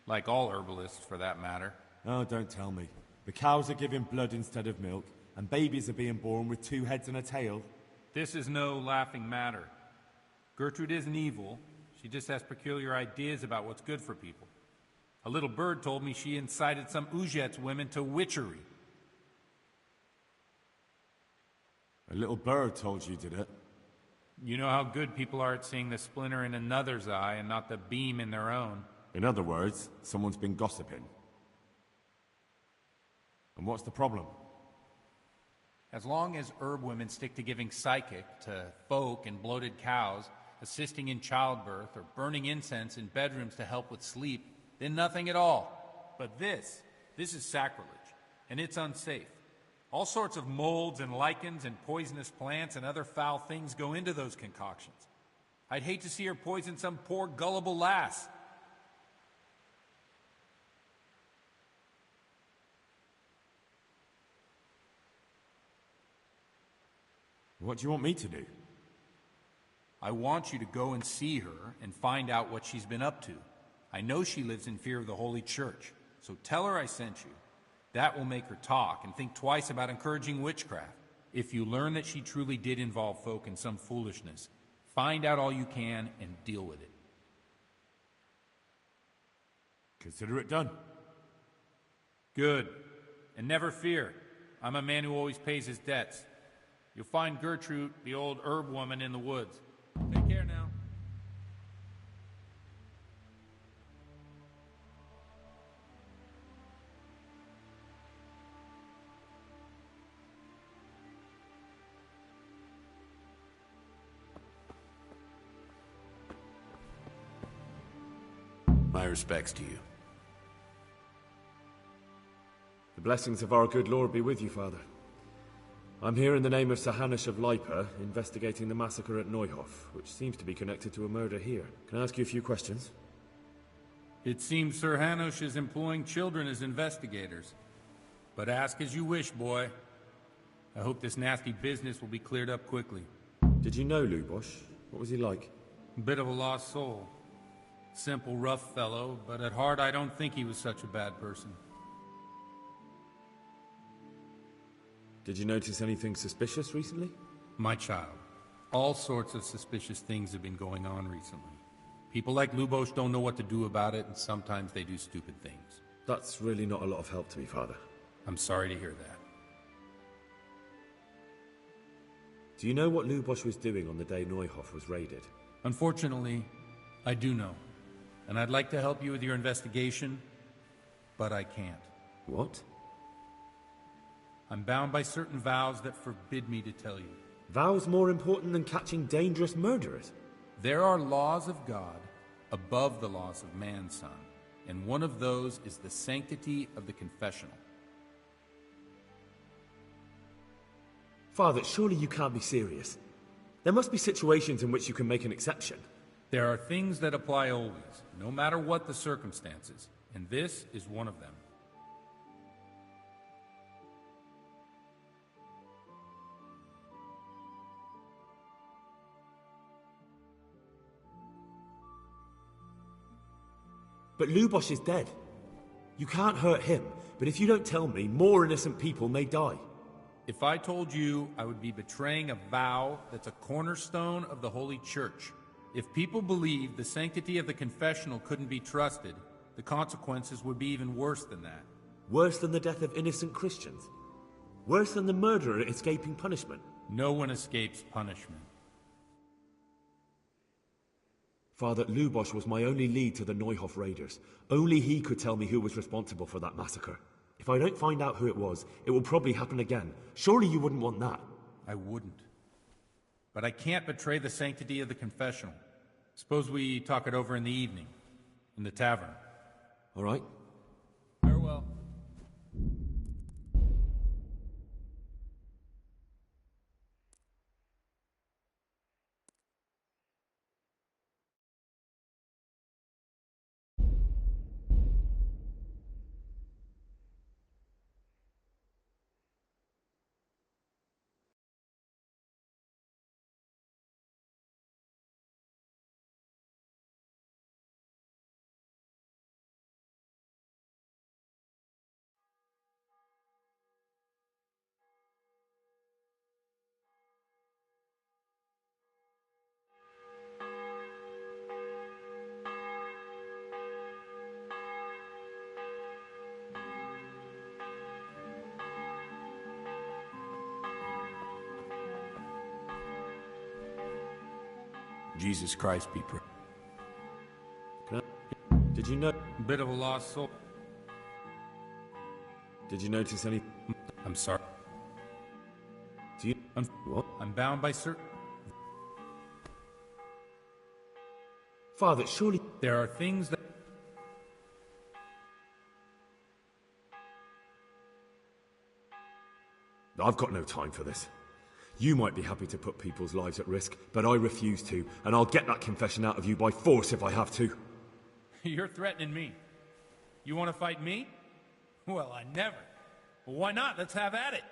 Speaker 21: Like all herbalists, for that matter.
Speaker 15: Oh, don't tell me. The cows are giving blood instead of milk, and babies are being born with 2 heads and a tail.
Speaker 21: This is no laughing matter. Gertrude isn't evil. She just has peculiar ideas about what's good for people. A little bird told me she incited some Ujet's women to witchery.
Speaker 15: A little bird told you, did it?
Speaker 21: You know how good people are at seeing the splinter in another's eye and not the beam in their own.
Speaker 15: In other words, someone's been gossiping. And what's the problem?
Speaker 21: As long as herb women stick to giving psychic to folk and bloated cows, assisting in childbirth, or burning incense in bedrooms to help with sleep, then nothing at all. But this is sacrilege, and it's unsafe. All sorts of molds and lichens and poisonous plants and other foul things go into those concoctions. I'd hate to see her poison some poor gullible lass.
Speaker 15: What do you want me to do?
Speaker 21: I want you to go and see her and find out what she's been up to. I know she lives in fear of the Holy Church, so tell her I sent you. That will make her talk and think twice about encouraging witchcraft. If you learn that she truly did involve folk in some foolishness, find out all you can and deal with it.
Speaker 15: Consider it done.
Speaker 21: Good. And never fear. I'm a man who always pays his debts. You'll find Gertrude, the old herb woman, in the woods. Take care now.
Speaker 22: My respects to you.
Speaker 2: The blessings of our good Lord be with you, Father. I'm here in the name of Sir Hanush of Lipa, investigating the massacre at Neuhof, which seems to be connected to a murder here. Can I ask you a few questions?
Speaker 21: It seems Sir Hanush is employing children as investigators. But ask as you wish, boy. I hope this nasty business will be cleared up quickly.
Speaker 2: Did you know Lubosh? What was he like?
Speaker 21: A bit of a lost soul. Simple, rough fellow, but at heart I don't think he was such a bad person.
Speaker 2: Did you notice anything suspicious recently?
Speaker 21: My child, all sorts of suspicious things have been going on recently. People like Lubosh don't know what to do about it, and sometimes they do stupid things.
Speaker 2: That's really not a lot of help to me, Father.
Speaker 21: I'm sorry to hear that.
Speaker 2: Do you know what Lubosh was doing on the day Neuhof was raided?
Speaker 21: Unfortunately, I do know. And I'd like to help you with your investigation, but I can't.
Speaker 2: What?
Speaker 21: I'm bound by certain vows that forbid me to tell you.
Speaker 2: Vows more important than catching dangerous murderers?
Speaker 21: There are laws of God above the laws of man, son, and one of those is the sanctity of the confessional.
Speaker 2: Father, surely you can't be serious. There must be situations in which you can make an exception.
Speaker 21: There are things that apply always, no matter what the circumstances, and this is one of them.
Speaker 2: But Lubosh is dead. You can't hurt him, but if you don't tell me, more innocent people may die.
Speaker 21: If I told you, I would be betraying a vow that's a cornerstone of the Holy Church. If people believed the sanctity of the confessional couldn't be trusted, the consequences would be even worse than that.
Speaker 2: Worse than the death of innocent Christians? Worse than the murderer escaping punishment?
Speaker 21: No one escapes punishment.
Speaker 2: Father, Lubosh was my only lead to the Neuhof raiders. Only he could tell me who was responsible for that massacre. If I don't find out who it will probably happen again. Surely you wouldn't want that.
Speaker 21: I wouldn't. but I can't betray the sanctity of the confessional. Suppose we talk it over in the evening, in the tavern.
Speaker 2: All right.
Speaker 21: Farewell.
Speaker 1: Jesus Christ be praised.
Speaker 2: Did you know?
Speaker 21: Bit of a lost soul.
Speaker 2: Did you notice any?
Speaker 21: I'm sorry.
Speaker 2: Do you? What?
Speaker 21: I'm bound by certain.
Speaker 2: Father, surely
Speaker 21: there are things that.
Speaker 2: I've got no time for this. You might be happy to put people's lives at risk, but I refuse to, and I'll get that confession out of you by force if I have to.
Speaker 21: You're threatening me. You want to fight me? Well, I never. Well, why not? Let's have at it.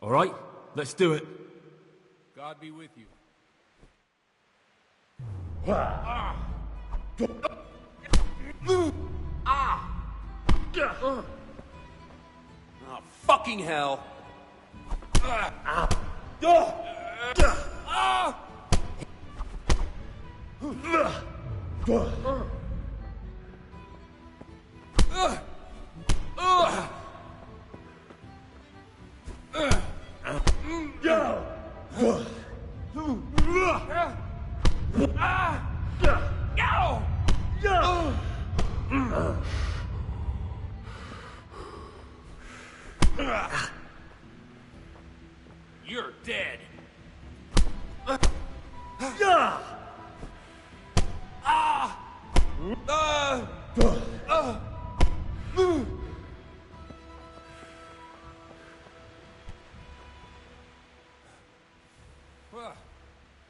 Speaker 2: All right, let's do it.
Speaker 21: God be with you.
Speaker 3: Oh, fucking hell.
Speaker 21: You're dead. Well,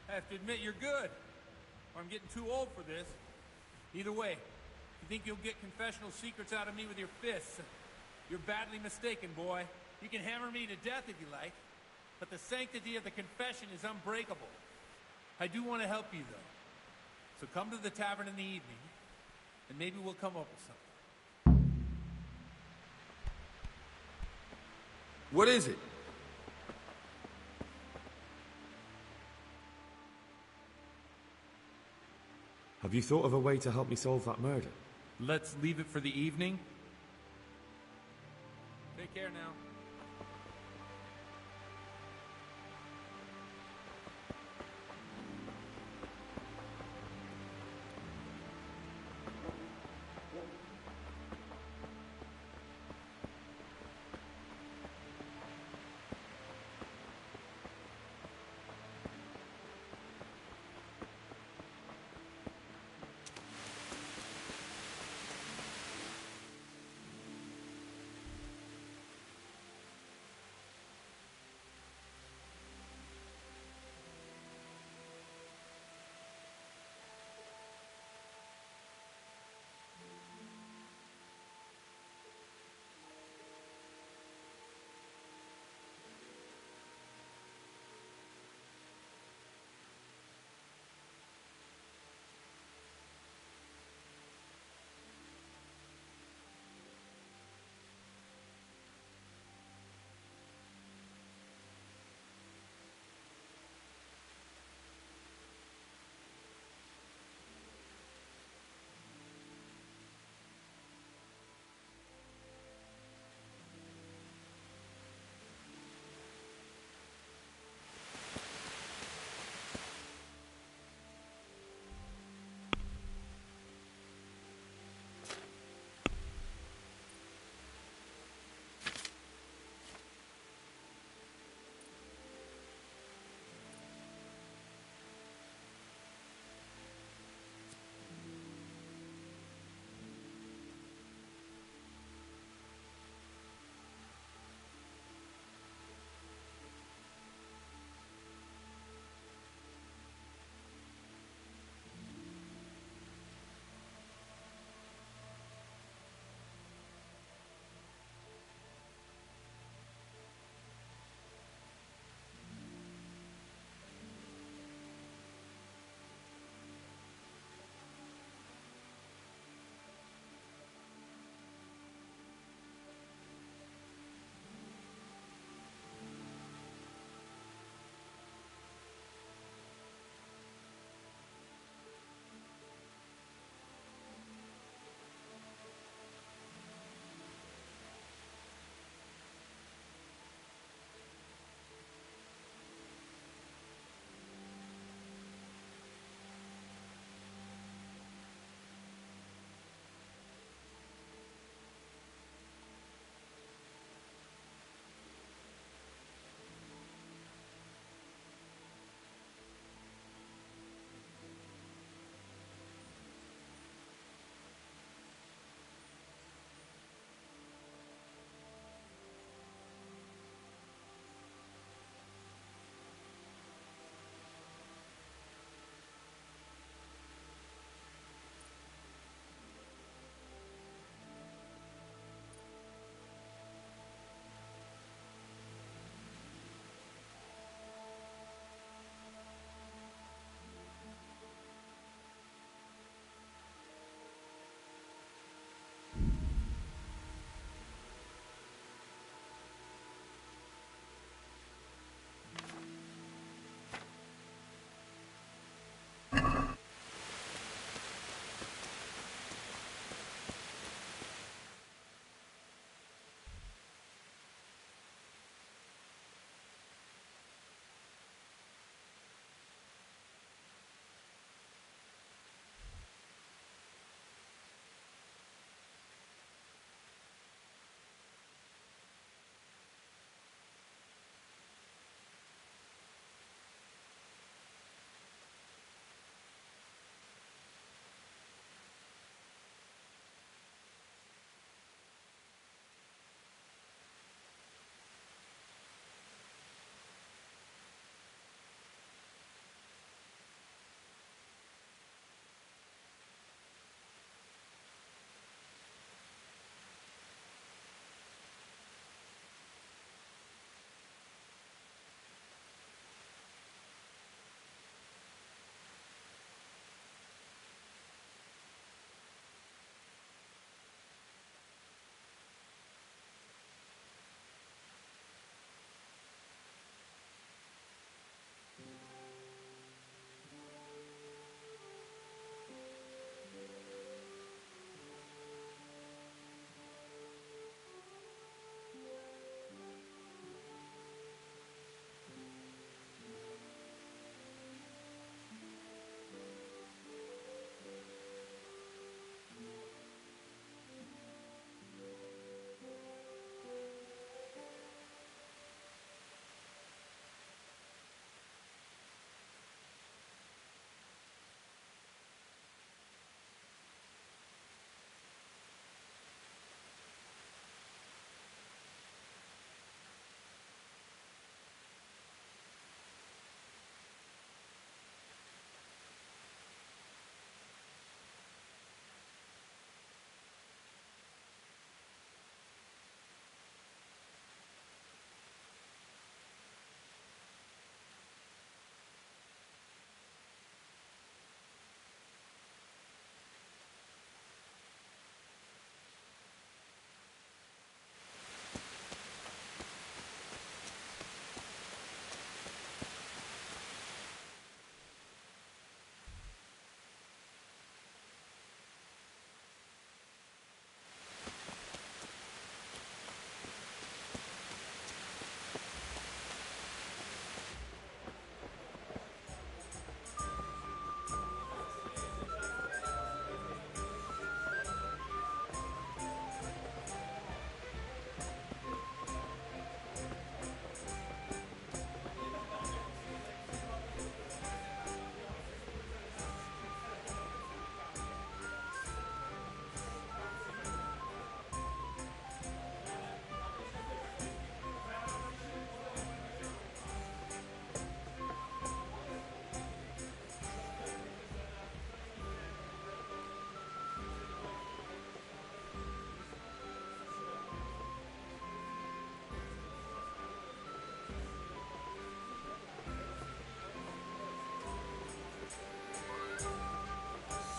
Speaker 21: I have to admit you're good. Or I'm getting too old for this. Either way, if you think you'll get confessional secrets out of me with your fists, you're badly mistaken, boy. You can hammer me to death if you like, but the sanctity of the confession is unbreakable. I do want to help you, though. So come to the tavern in the evening, and maybe we'll come up with something.
Speaker 3: What is it?
Speaker 2: Have you thought of a way to help me solve that murder?
Speaker 21: Let's leave it for the evening. Take care now.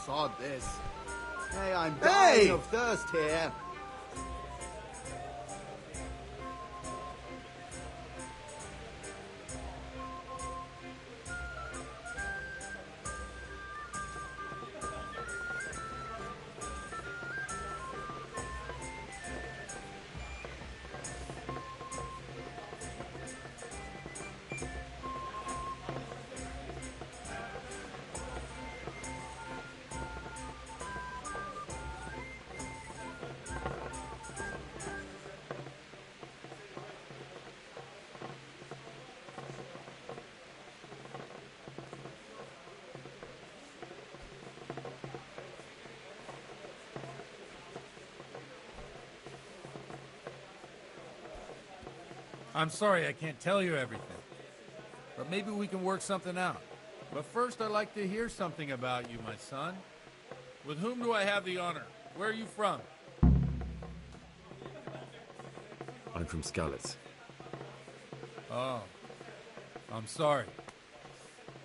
Speaker 7: sod this. Hey, I'm dying of thirst here.
Speaker 21: I'm sorry I can't tell you everything, but maybe we can work something out. But first, I'd like to hear something about you, my son. With whom do I have the honor? Where are you from?
Speaker 2: I'm from Skalitz.
Speaker 21: Oh, I'm sorry.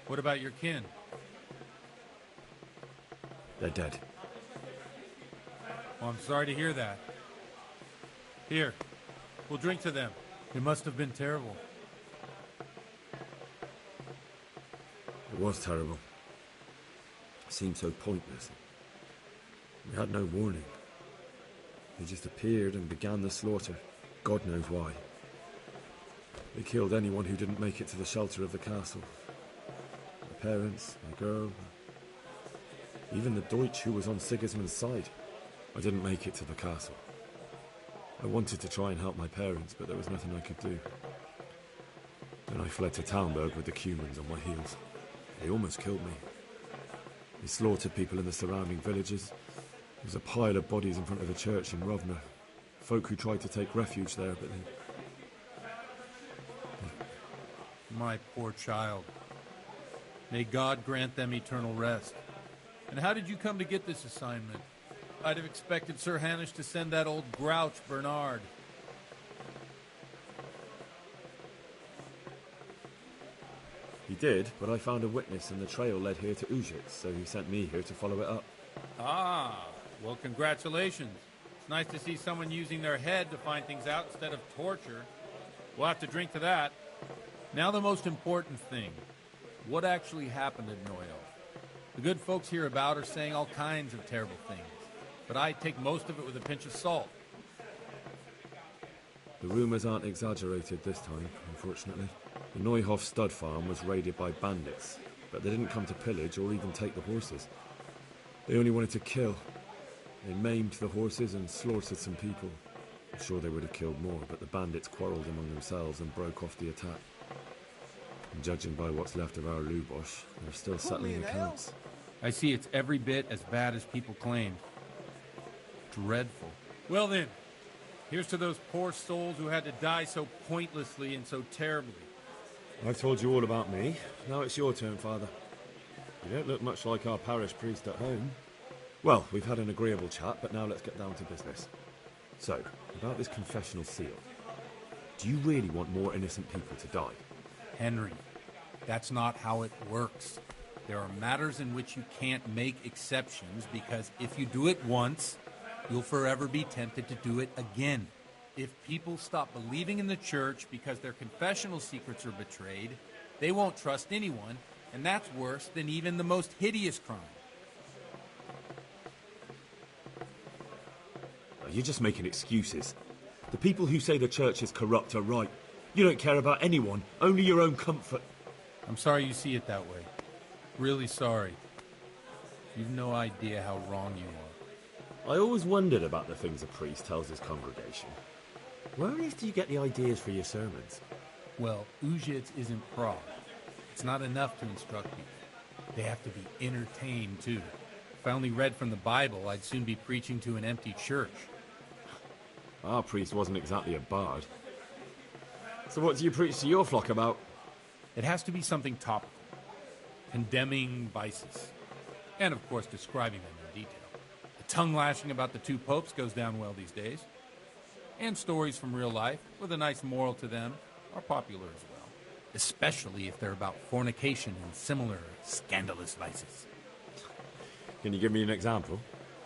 Speaker 21: What about your kin?
Speaker 2: They're dead.
Speaker 21: Well, I'm sorry to hear that. Here, we'll drink to them. It must have been terrible.
Speaker 2: It was terrible. It seemed so pointless. We had no warning. They just appeared and began the slaughter. God knows why. They killed anyone who didn't make it to the shelter of the castle. My parents, my girl, even the Deutsch who was on Sigismund's side. I didn't make it to the castle. I wanted to try and help my parents, but there was nothing I could do. Then I fled to Talmberg with the Cumans on my heels. They almost killed me. They slaughtered people in the surrounding villages. There was a pile of bodies in front of the church in Rovna. Folk who tried to take refuge there, but they...
Speaker 21: My poor child. May God grant them eternal rest. And how did you come to get this assignment? I'd have expected Sir Hanish to send that old grouch, Bernard.
Speaker 2: He did, but I found a witness and the trail led here to Ujitz, so he sent me here to follow it up.
Speaker 21: Ah, well, congratulations. It's nice to see someone using their head to find things out instead of torture. We'll have to drink to that. Now the most important thing. What actually happened at Noel? The good folks hereabout are saying all kinds of terrible things, but I take most of it with a pinch of salt.
Speaker 2: The rumours aren't exaggerated this time, unfortunately. The Neuhof stud farm was raided by bandits, but they didn't come to pillage or even take the horses. They only wanted to kill. They maimed the horses and slaughtered some people. I'm sure they would have killed more, but the bandits quarrelled among themselves and broke off the attack. And judging by what's left of our Lubosh, they're still settling accounts.
Speaker 21: I see it's every bit as bad as people claimed. Dreadful. Well then, here's to those poor souls who had to die so pointlessly and so terribly.
Speaker 2: I've told you all about me. Now it's your turn, Father. You don't look much like our parish priest at home. Well, we've had an agreeable chat, but now let's get down to business. So, about this confessional seal. Do you really want more innocent people to die?
Speaker 21: Henry, that's not how it works. There are matters in which you can't make exceptions because if you do it once, you'll forever be tempted to do it again. If people stop believing in the church because their confessional secrets are betrayed, they won't trust anyone, and that's worse than even the most hideous crime.
Speaker 2: You're just making excuses. The people who say the church is corrupt are right. You don't care about anyone, only your own comfort.
Speaker 21: I'm sorry you see it that way. Really sorry. You've no idea how wrong you are.
Speaker 2: I always wondered about the things a priest tells his congregation. Where on earth do you get the ideas for your sermons?
Speaker 21: Well, Ujitz isn't Prague. It's not enough to instruct people. They have to be entertained, too. If I only read from the Bible, I'd soon be preaching to an empty church.
Speaker 2: Our priest wasn't exactly a bard. So what do you preach to your flock about?
Speaker 21: It has to be something topical. Condemning vices. And, of course, describing them in detail. The tongue-lashing about the two popes goes down well these days. And stories from real life, with a nice moral to them, are popular as well. Especially if they're about fornication and similar scandalous vices.
Speaker 2: Can you give me an example?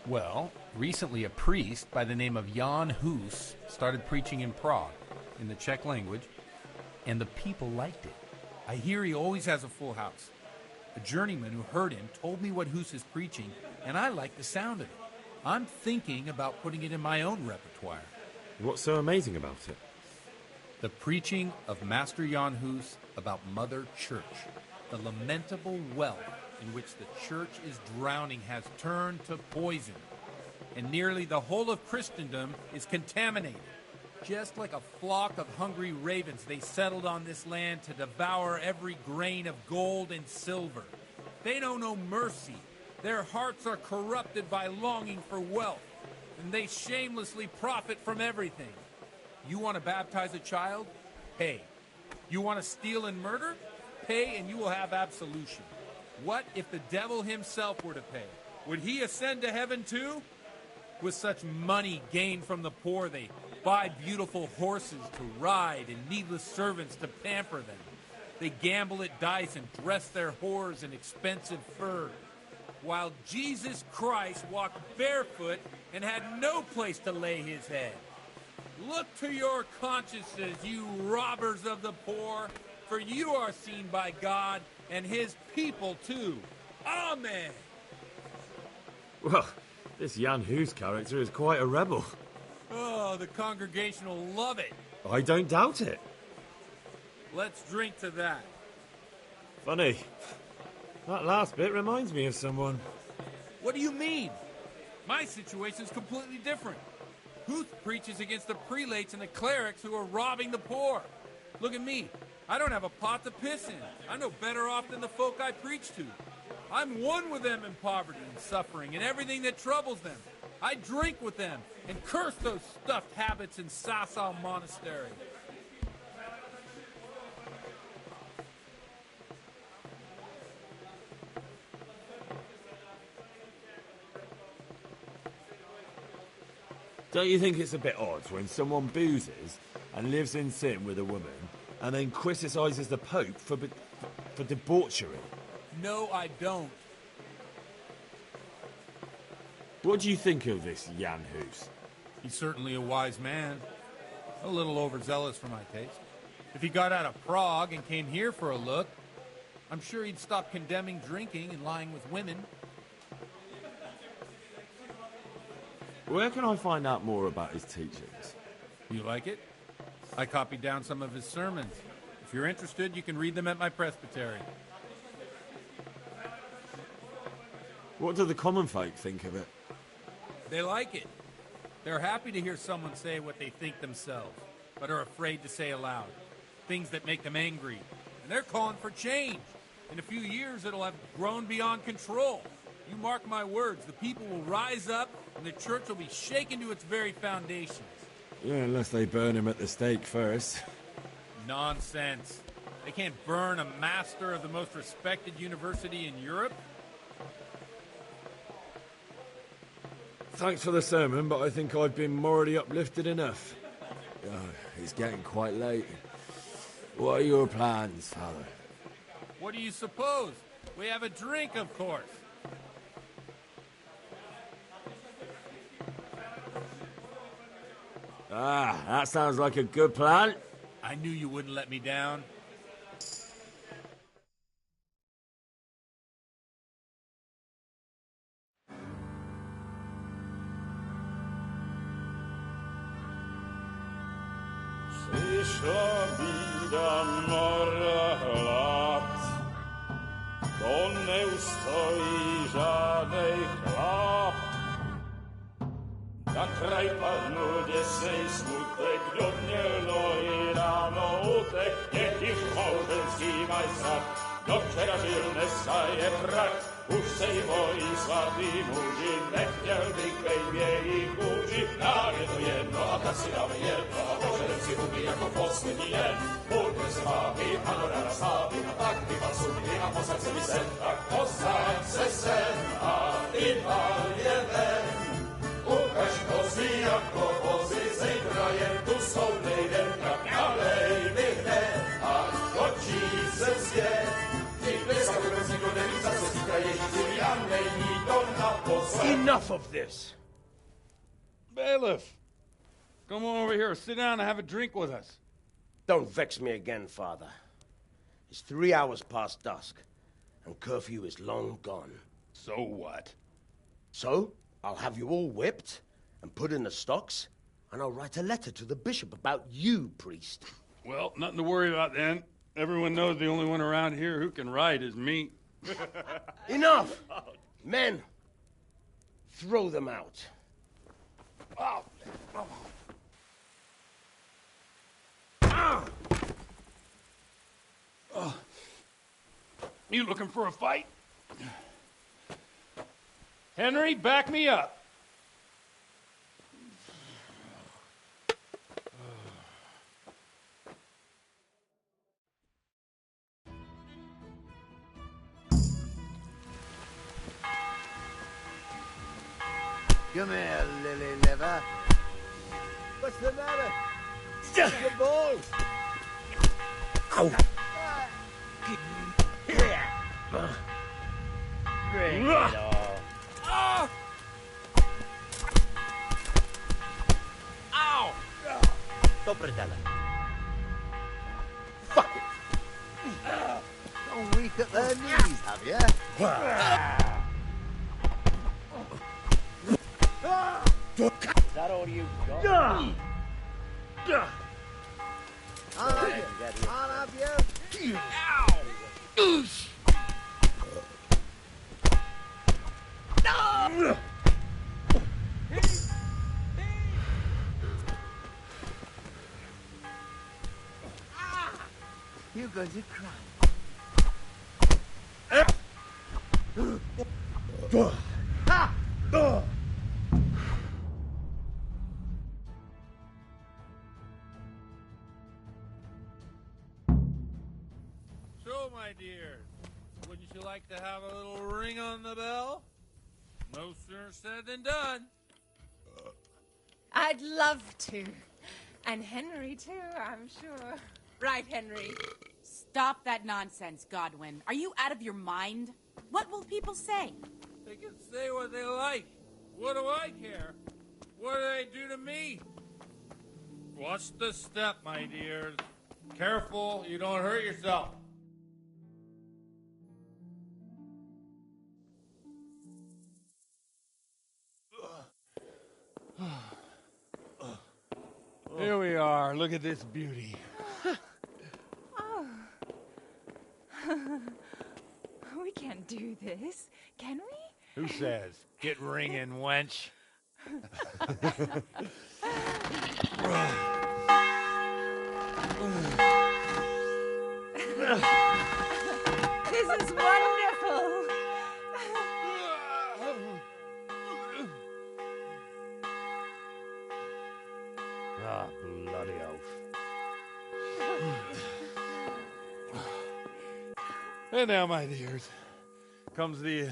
Speaker 21: Well, recently a priest by the name of Jan Hus started preaching in Prague, in the Czech language, and the people liked it. I hear he always has a full house. A journeyman who heard him told me what Hus is preaching, and I like the sound of it. I'm thinking about putting it in my own repertoire.
Speaker 2: What's so amazing about it?
Speaker 21: The preaching of Master Jan Hus about Mother Church. The lamentable wealth in which the Church is drowning has turned to poison, and nearly the whole of Christendom is contaminated. Just like a flock of hungry ravens, they settled on this land to devour every grain of gold and silver. They know no mercy. Their hearts are corrupted by longing for wealth, and they shamelessly profit from everything. You want to baptize a child? Pay. You want to steal and murder? Pay and you will have absolution. What if the devil himself were to pay? Would he ascend to heaven too? With such money gained from the poor, they buy beautiful horses to ride and needless servants to pamper them. They gamble at dice and dress their whores in expensive fur, while Jesus Christ walked barefoot and had no place to lay his head. Look to your consciences, you robbers of the poor, for you are seen by God and his people too. Amen.
Speaker 2: Well, this Jan Hus character is quite a rebel.
Speaker 21: Oh, the congregation will love it.
Speaker 2: I don't doubt it.
Speaker 21: Let's drink to that.
Speaker 2: Funny. That last bit reminds me of someone.
Speaker 21: What do you mean? My situation's completely different. Huth preaches against the prelates and the clerics who are robbing the poor. Look at me. I don't have a pot to piss in. I'm no better off than the folk I preach to. I'm one with them in poverty and suffering and everything that troubles them. I drink with them and curse those stuffed habits in Sasau Monastery.
Speaker 2: Don't you think it's a bit odd when someone boozes and lives in sin with a woman and then criticises the Pope for debauchery?
Speaker 21: No, I don't.
Speaker 2: What do you think of this Jan Hus?
Speaker 21: He's certainly a wise man. A little overzealous for my taste. If he got out of Prague and came here for a look, I'm sure he'd stop condemning drinking and lying with women.
Speaker 2: Where can I find out more about his teachings?
Speaker 21: You like it? I copied down some of his sermons. If you're interested, you can read them at my presbytery.
Speaker 2: What do the common folk think of it?
Speaker 21: They like it. They're happy to hear someone say what they think themselves, but are afraid to say aloud. Things that make them angry. And they're calling for change. In a few years, it'll have grown beyond control. You mark my words, the people will rise up and the church will be shaken to its very foundations.
Speaker 2: Yeah, unless they burn him at the stake first.
Speaker 21: Nonsense. They can't burn a master of the most respected university in Europe.
Speaker 2: Thanks for the sermon, but I think I've been morally uplifted enough. Oh, it's getting quite late. What are your plans, Father?
Speaker 21: What do you suppose? We have a drink, of course.
Speaker 2: Ah, that sounds like a good plan.
Speaker 21: I knew you wouldn't let me down.
Speaker 4: Przyszła bida mora lat, to nie ustoi żadnej chlap. Na kraj padł dziesięć smutek, glodnielo i rano utek, niech ich małżeński majstrat, do wczera żylne staje prak. Už se jí bojí svatý muži, nechtěl bych bejbě jich muži. Nám je to jedno a tak si dáme jedno a požerem si huby jako poslední den. Buďme se vámi, ano ráda slávy, a tak vypal suky a posaď se mi sem. Tak posaď se sem a vypal je ven. Ukaž kozy jako vozy, zejtra jen tu soudnej den, tak nalej mi hned a točí se svět. Dneska vůbec nikdo neví, co se týká Ježíši, a není to na
Speaker 3: Enough of this!
Speaker 10: Bailiff! Come on over here, sit down and have a drink with us.
Speaker 11: Don't vex me again, Father. It's 3 hours past dusk, and curfew is long gone.
Speaker 10: So what?
Speaker 11: So, I'll have you all whipped and put in the stocks, and I'll write a letter to the bishop about you, priest.
Speaker 10: Well, nothing to worry about then. Everyone knows the only one around here who can write is me.
Speaker 11: Enough! Men, throw them out.
Speaker 10: Oh. Oh. You looking for a fight? Henry, back me up.
Speaker 5: Come here, lily liver. What's the matter? Your balls.
Speaker 11: Ow.
Speaker 5: Bring it on.
Speaker 11: Ah! Ow!
Speaker 5: Dobrodella.
Speaker 11: Fuck it.
Speaker 5: Gone weak at their knees, have you? Is that all you've got? I'll have you. I'll have you.
Speaker 11: Ow! No!
Speaker 5: You're going to cry.
Speaker 10: So, my dear, wouldn't you like to have a little ring on the bell? No sooner said than done.
Speaker 22: I'd love to. And Henry, too, I'm sure. Right, Henry?
Speaker 13: Stop that nonsense, Godwin. Are you out of your mind? What will people say?
Speaker 10: They can say what they like. What do I care? What do they do to me? Watch the step, my dears. Careful, you don't hurt yourself. Here we are. Look at this beauty.
Speaker 22: Oh. We can't do this, can we?
Speaker 10: Who says? Get ringing, wench.
Speaker 22: This is wonderful.
Speaker 10: Ah, bloody oath. And now, my dears, comes the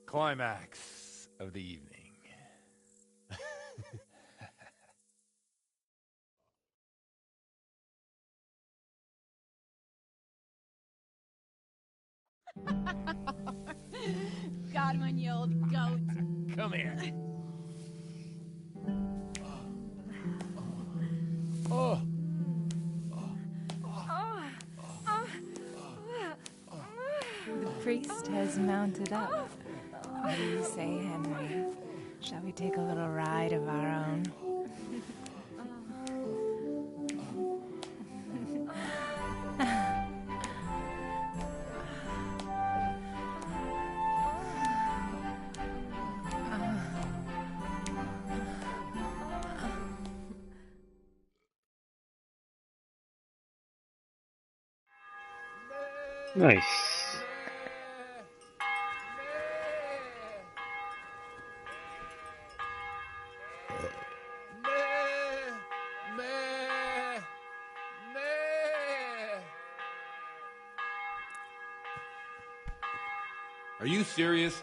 Speaker 10: climax of the evening.
Speaker 22: Godwin, you old goat.
Speaker 10: Come here. Oh.
Speaker 22: The priest has mounted up. What do you say, Henry? Shall we take a little ride of our own?
Speaker 1: Nice.
Speaker 10: Are you serious?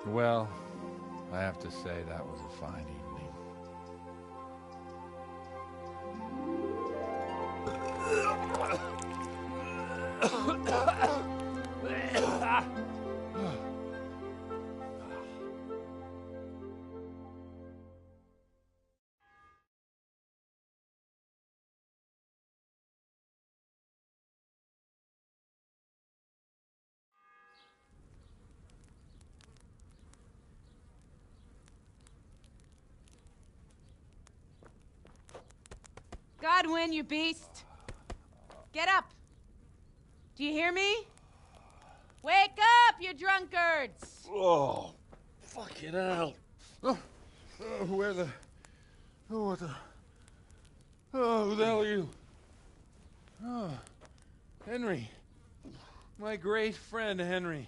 Speaker 10: Well, I have to say that was a fine evening.
Speaker 6: Godwin, you beast! Get up! Do you hear me? Wake up, you drunkards!
Speaker 10: Oh, fucking hell. Where the... Oh, what the... Oh, who the hell are you? Oh, Henry. My great friend, Henry.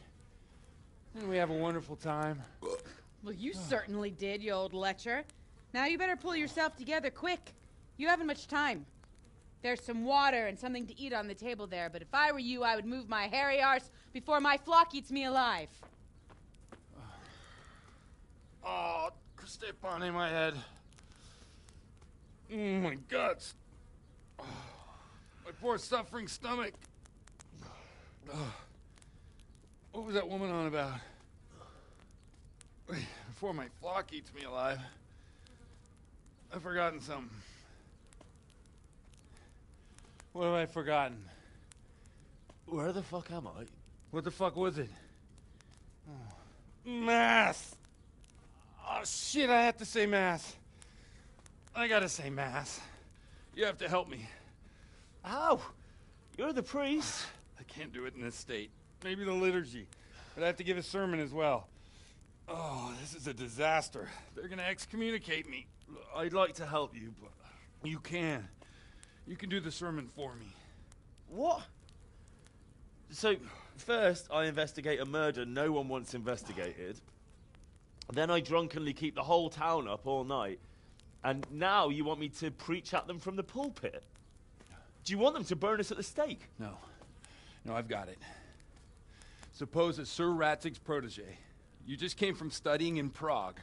Speaker 10: Didn't we have a wonderful time?
Speaker 6: Well, you certainly did, you old lecher. Now you better pull yourself together quick. You haven't much time. There's some water and something to eat on the table there, but if I were you, I would move my hairy arse before my flock eats me alive.
Speaker 10: Oh, step on in my head. My guts. Oh, my poor suffering stomach. Oh, what was that woman on about? Before my flock eats me alive. I've forgotten something. What have I forgotten?
Speaker 2: Where the fuck am I?
Speaker 10: What the fuck was it? Oh. Mass! Oh, shit, I have to say mass. I gotta say mass. You have to help me.
Speaker 2: How? You're the priest.
Speaker 10: I can't do it in this state. Maybe the liturgy. But I have to give a sermon as well. Oh, this is a disaster. They're gonna excommunicate me.
Speaker 2: I'd like to help you, but...
Speaker 10: You can. You can do the sermon for me.
Speaker 2: What? So, first I investigate a murder no one wants investigated. Then I drunkenly keep the whole town up all night. And now you want me to preach at them from the pulpit? Do you want them to burn us at the stake?
Speaker 10: No. No, I've got it. Suppose that Sir Ratzig's protege. You just came from studying in Prague.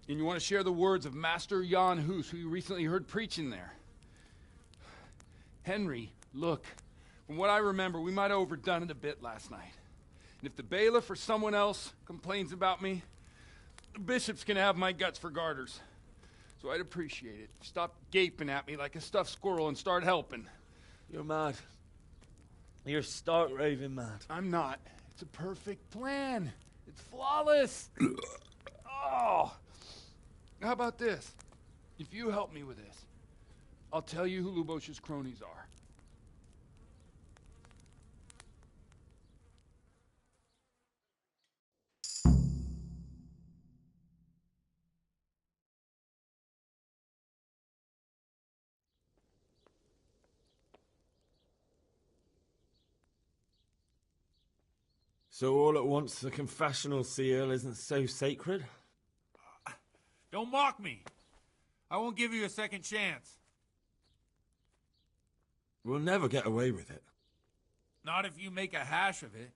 Speaker 10: And you want to share the words of Master Jan Hus, who you recently heard preaching there. Henry, look. From what I remember, we might have overdone it a bit last night. And if the bailiff or someone else complains about me, the bishop's gonna have my guts for garters. So I'd appreciate it. Stop gaping at me like a stuffed squirrel and start helping.
Speaker 2: You're mad. You're stark raving mad.
Speaker 10: I'm not. It's a perfect plan. It's flawless. Oh. How about this? If you help me with this, I'll tell you who Lubosh's cronies are.
Speaker 2: So all at once the confessional seal isn't so sacred?
Speaker 10: Don't mock me. I won't give you a second chance.
Speaker 2: We'll never get away with it.
Speaker 10: Not if you make a hash of it.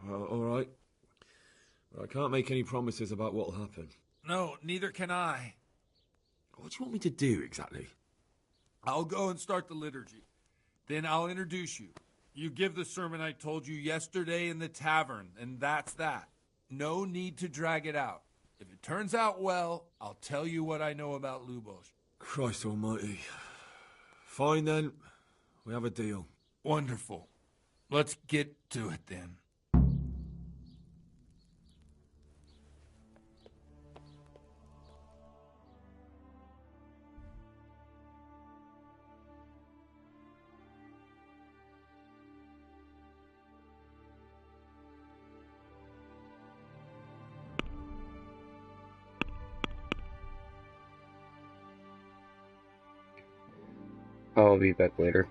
Speaker 2: Well, all right. But I can't make any promises about what'll happen.
Speaker 10: No, neither can I.
Speaker 2: What do you want me to do, exactly?
Speaker 10: I'll go and start the liturgy. Then I'll introduce you. You give the sermon I told you yesterday in the tavern, and that's that. No need to drag it out. If it turns out well, I'll tell you what I know about Lubosh.
Speaker 2: Christ almighty. Fine then. We have a deal.
Speaker 10: Wonderful. Let's get to it then.
Speaker 9: I'll be back later.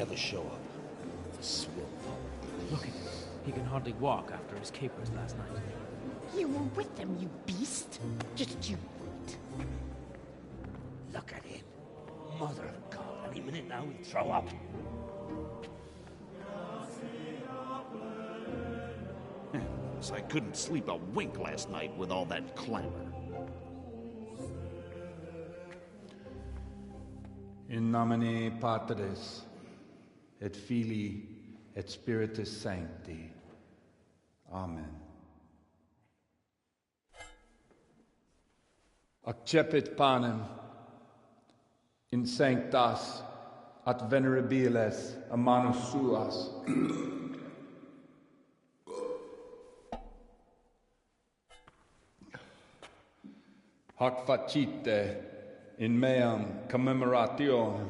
Speaker 12: never show up. The swimp.
Speaker 14: Look at him. He can hardly walk after his capers last night.
Speaker 23: You were with them, you beast. Just you wait.
Speaker 12: Look at him. Mother of God, any minute now he'll throw up.
Speaker 24: So I couldn't sleep a wink last night with all that clamor.
Speaker 21: In nomine Patris, et Filii, et Spiritus Sancti. Amen. Accepit panem in sanctas at venerabiles a manus suas. Hac facite in meam commemorationem.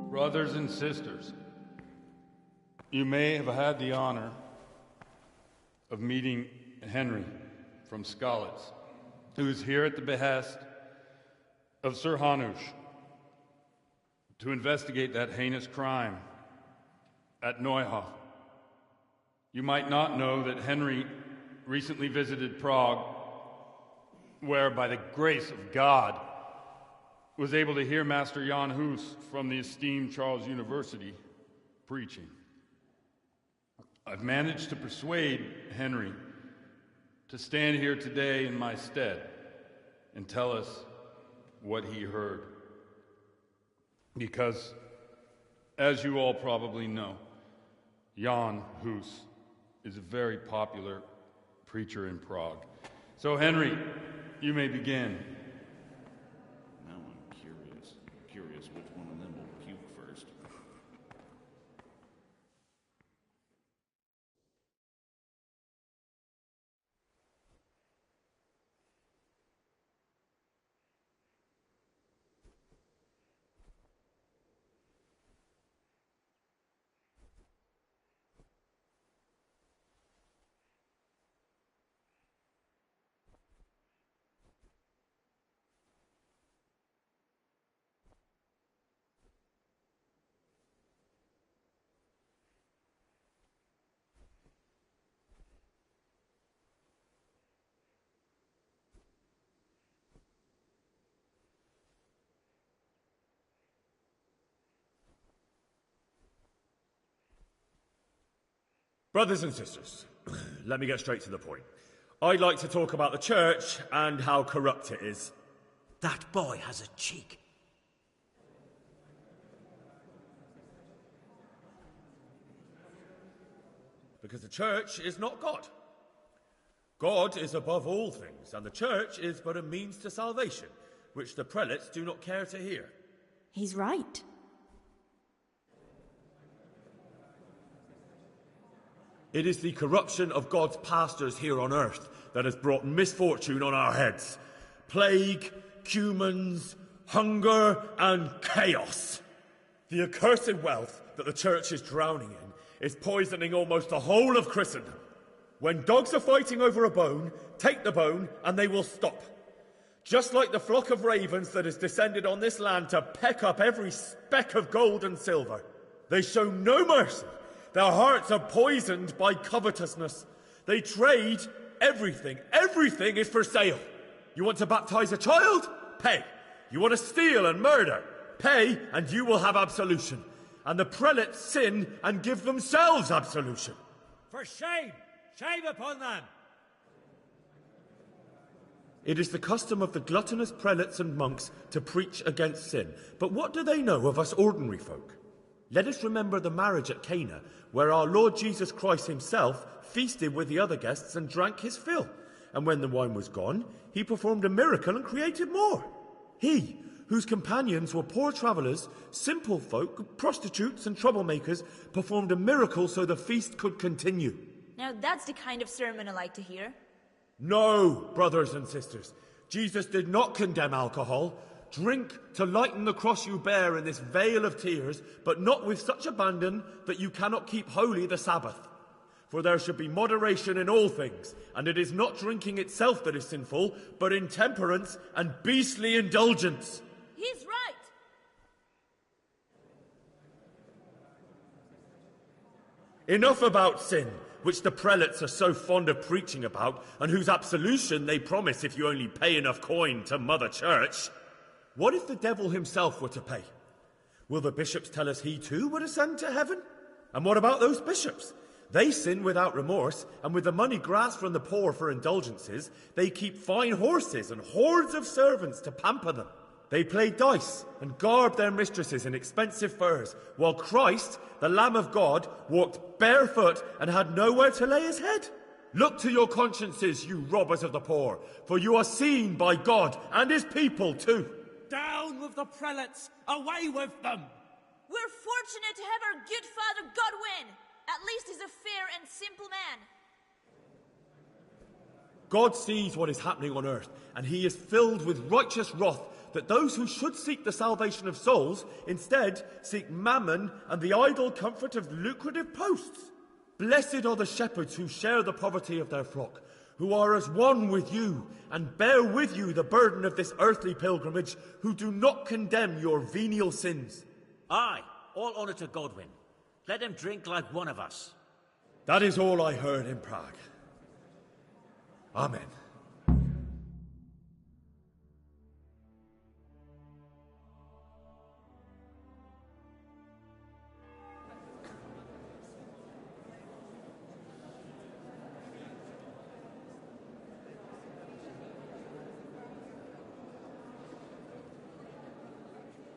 Speaker 21: Brothers and sisters, you may have had the honor of meeting Henry from Skalitz, who is here at the behest of Sir Hanush to investigate that heinous crime at Neuhof. You might not know that Henry recently visited Prague, where, by the grace of God, was able to hear Master Jan Hus from the esteemed Charles University preaching. I've managed to persuade Henry to stand here today in my stead and tell us what he heard. Because, as you all probably know, Jan Hus is a very popular preacher in Prague. So, Henry, you may begin.
Speaker 24: Now I'm curious which one of them will puke first.
Speaker 2: Brothers and sisters, let me get straight to the point. I'd like to talk about the church and how corrupt it is.
Speaker 20: That boy has a cheek.
Speaker 2: Because the church is not God. God is above all things, and the church is but a means to salvation, which the prelates do not care to hear.
Speaker 18: He's right.
Speaker 2: It is the corruption of God's pastors here on earth that has brought misfortune on our heads. Plague, cumens, hunger, and chaos. The accursed wealth that the church is drowning in is poisoning almost the whole of Christendom. When dogs are fighting over a bone, take the bone and they will stop. Just like the flock of ravens that has descended on this land to peck up every speck of gold and silver. They show no mercy. Their hearts are poisoned by covetousness. They trade everything. Everything is for sale. You want to baptize a child? Pay. You want to steal and murder? Pay, and you will have absolution. And the prelates sin and give themselves absolution.
Speaker 25: For shame! Shame upon them!
Speaker 2: It is the custom of the gluttonous prelates and monks to preach against sin. But what do they know of us ordinary folk? Let us remember the marriage at Cana, where our Lord Jesus Christ himself feasted with the other guests and drank his fill. And when the wine was gone, he performed a miracle and created more. He, whose companions were poor travellers, simple folk, prostitutes and troublemakers, performed a miracle so the feast could continue.
Speaker 18: Now that's the kind of sermon I like to hear.
Speaker 2: No, brothers and sisters. Jesus did not condemn alcohol. Drink to lighten the cross you bear in this vale of tears, but not with such abandon that you cannot keep holy the Sabbath. For there should be moderation in all things, and it is not drinking itself that is sinful, but intemperance and beastly indulgence.
Speaker 18: He's right.
Speaker 2: Enough about sin, which the prelates are so fond of preaching about, and whose absolution they promise if you only pay enough coin to Mother Church. What if the devil himself were to pay? Will the bishops tell us he too would ascend to heaven? And what about those bishops? They sin without remorse, and with the money grasped from the poor for indulgences, they keep fine horses and hordes of servants to pamper them. They play dice and garb their mistresses in expensive furs, while Christ, the Lamb of God, walked barefoot and had nowhere to lay his head. Look to your consciences, you robbers of the poor, for you are seen by God and his people too.
Speaker 25: Down with the prelates! Away with them!
Speaker 18: We're fortunate to have our good father Godwin. At least he's a fair and simple man.
Speaker 2: God sees what is happening on earth, and he is filled with righteous wrath that those who should seek the salvation of souls instead seek mammon and the idle comfort of lucrative posts. Blessed are the shepherds who share the poverty of their flock, who are as one with you and bear with you the burden of this earthly pilgrimage, who do not condemn your venial sins.
Speaker 20: Aye, all honour to Godwin. Let him drink like one of us.
Speaker 2: That is all I heard in Prague. Amen.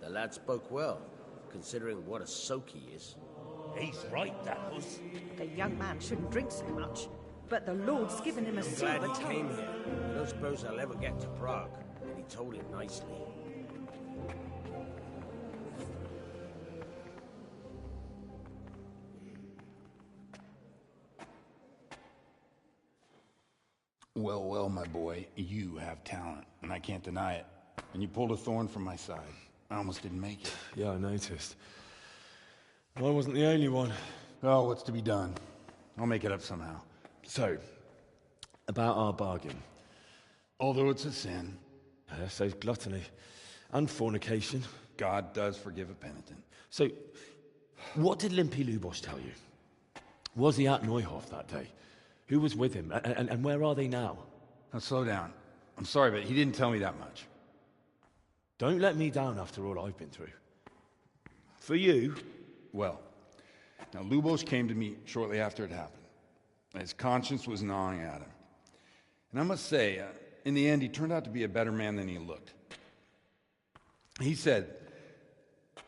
Speaker 11: The lad spoke well, considering what a soak he is.
Speaker 12: He's right, that was.
Speaker 8: The young man shouldn't drink so much, but the Lord's given him a
Speaker 11: I'm
Speaker 8: silver
Speaker 11: glad he
Speaker 8: tongue.
Speaker 11: came here. I don't suppose I'll ever get to Prague, and he told it nicely.
Speaker 10: Well, well, my boy, you have talent, and I can't deny it. And you pulled a thorn from my side. I almost didn't make it.
Speaker 2: Yeah, I noticed. I wasn't the only one.
Speaker 10: Oh, what's to be done? I'll make it up somehow.
Speaker 2: So, about our bargain.
Speaker 10: Although it's a sin.
Speaker 2: So gluttony and fornication.
Speaker 10: God does forgive a penitent.
Speaker 2: So, what did Limpy Lubosh tell you? Was he at Neuhof that day? Who was with him? And where are they now?
Speaker 10: Now, slow down. I'm sorry, but he didn't tell me that much.
Speaker 2: Don't let me down after all I've been through. For you...
Speaker 10: Well, now Lubosh came to me shortly after it happened. His conscience was gnawing at him. And I must say, in the end, he turned out to be a better man than he looked. He said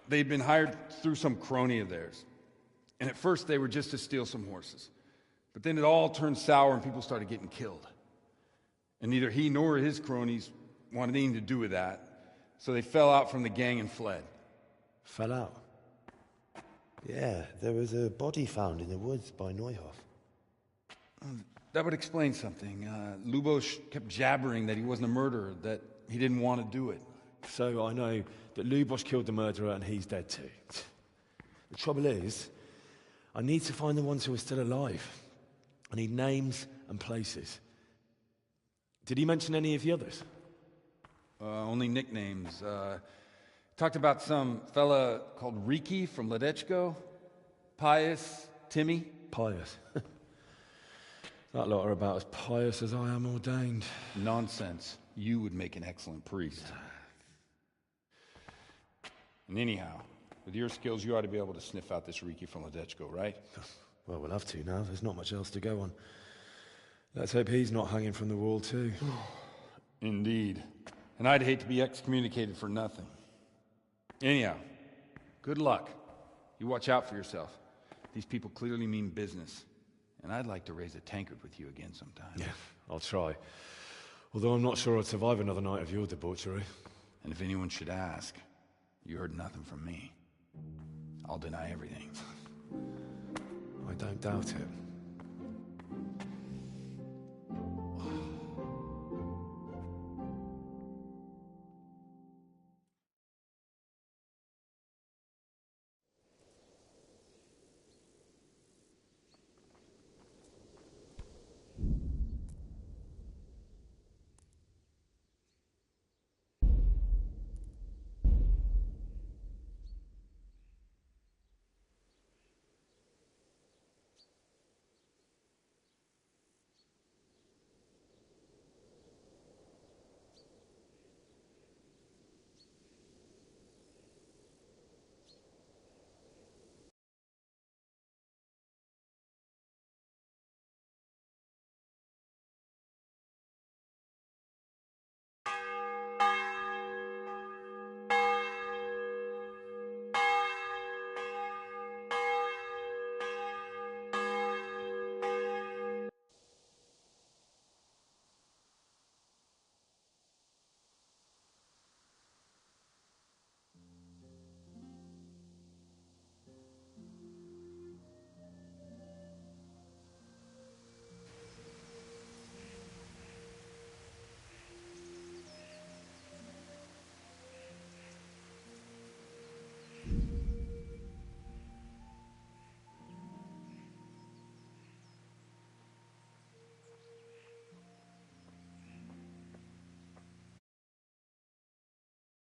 Speaker 10: they'd been hired through some crony of theirs. And at first they were just to steal some horses. But then it all turned sour and people started getting killed. And neither he nor his cronies wanted anything to do with that. So they fell out from the gang and fled.
Speaker 2: Fell out?
Speaker 15: Yeah, there was a body found in the woods by Neuhof.
Speaker 10: That would explain something. Lubosh kept jabbering that he wasn't a murderer, that he didn't want to do it.
Speaker 2: So I know that Lubosh killed the murderer and he's dead too. The trouble is, I need to find the ones who are still alive. I need names and places. Did he mention any of the others?
Speaker 10: Only nicknames. Talked about some fella called Riki from Ledechko. Pius, Timmy.
Speaker 2: Pius. That lot are about as pious as I am ordained.
Speaker 10: Nonsense. You would make an excellent priest. And anyhow, with your skills, you ought to be able to sniff out this Riki from Ledechko, right?
Speaker 2: Well, we'll have to now. There's not much else to go on. Let's hope he's not hanging from the wall too.
Speaker 10: Indeed. And I'd hate to be excommunicated for nothing. Anyhow, good luck. You watch out for yourself. These people clearly mean business. And I'd like to raise a tankard with you again sometime.
Speaker 2: Yeah, I'll try. Although I'm not sure I'd survive another night of your debauchery.
Speaker 10: And if anyone should ask, you heard nothing from me. I'll deny everything.
Speaker 2: I don't doubt it.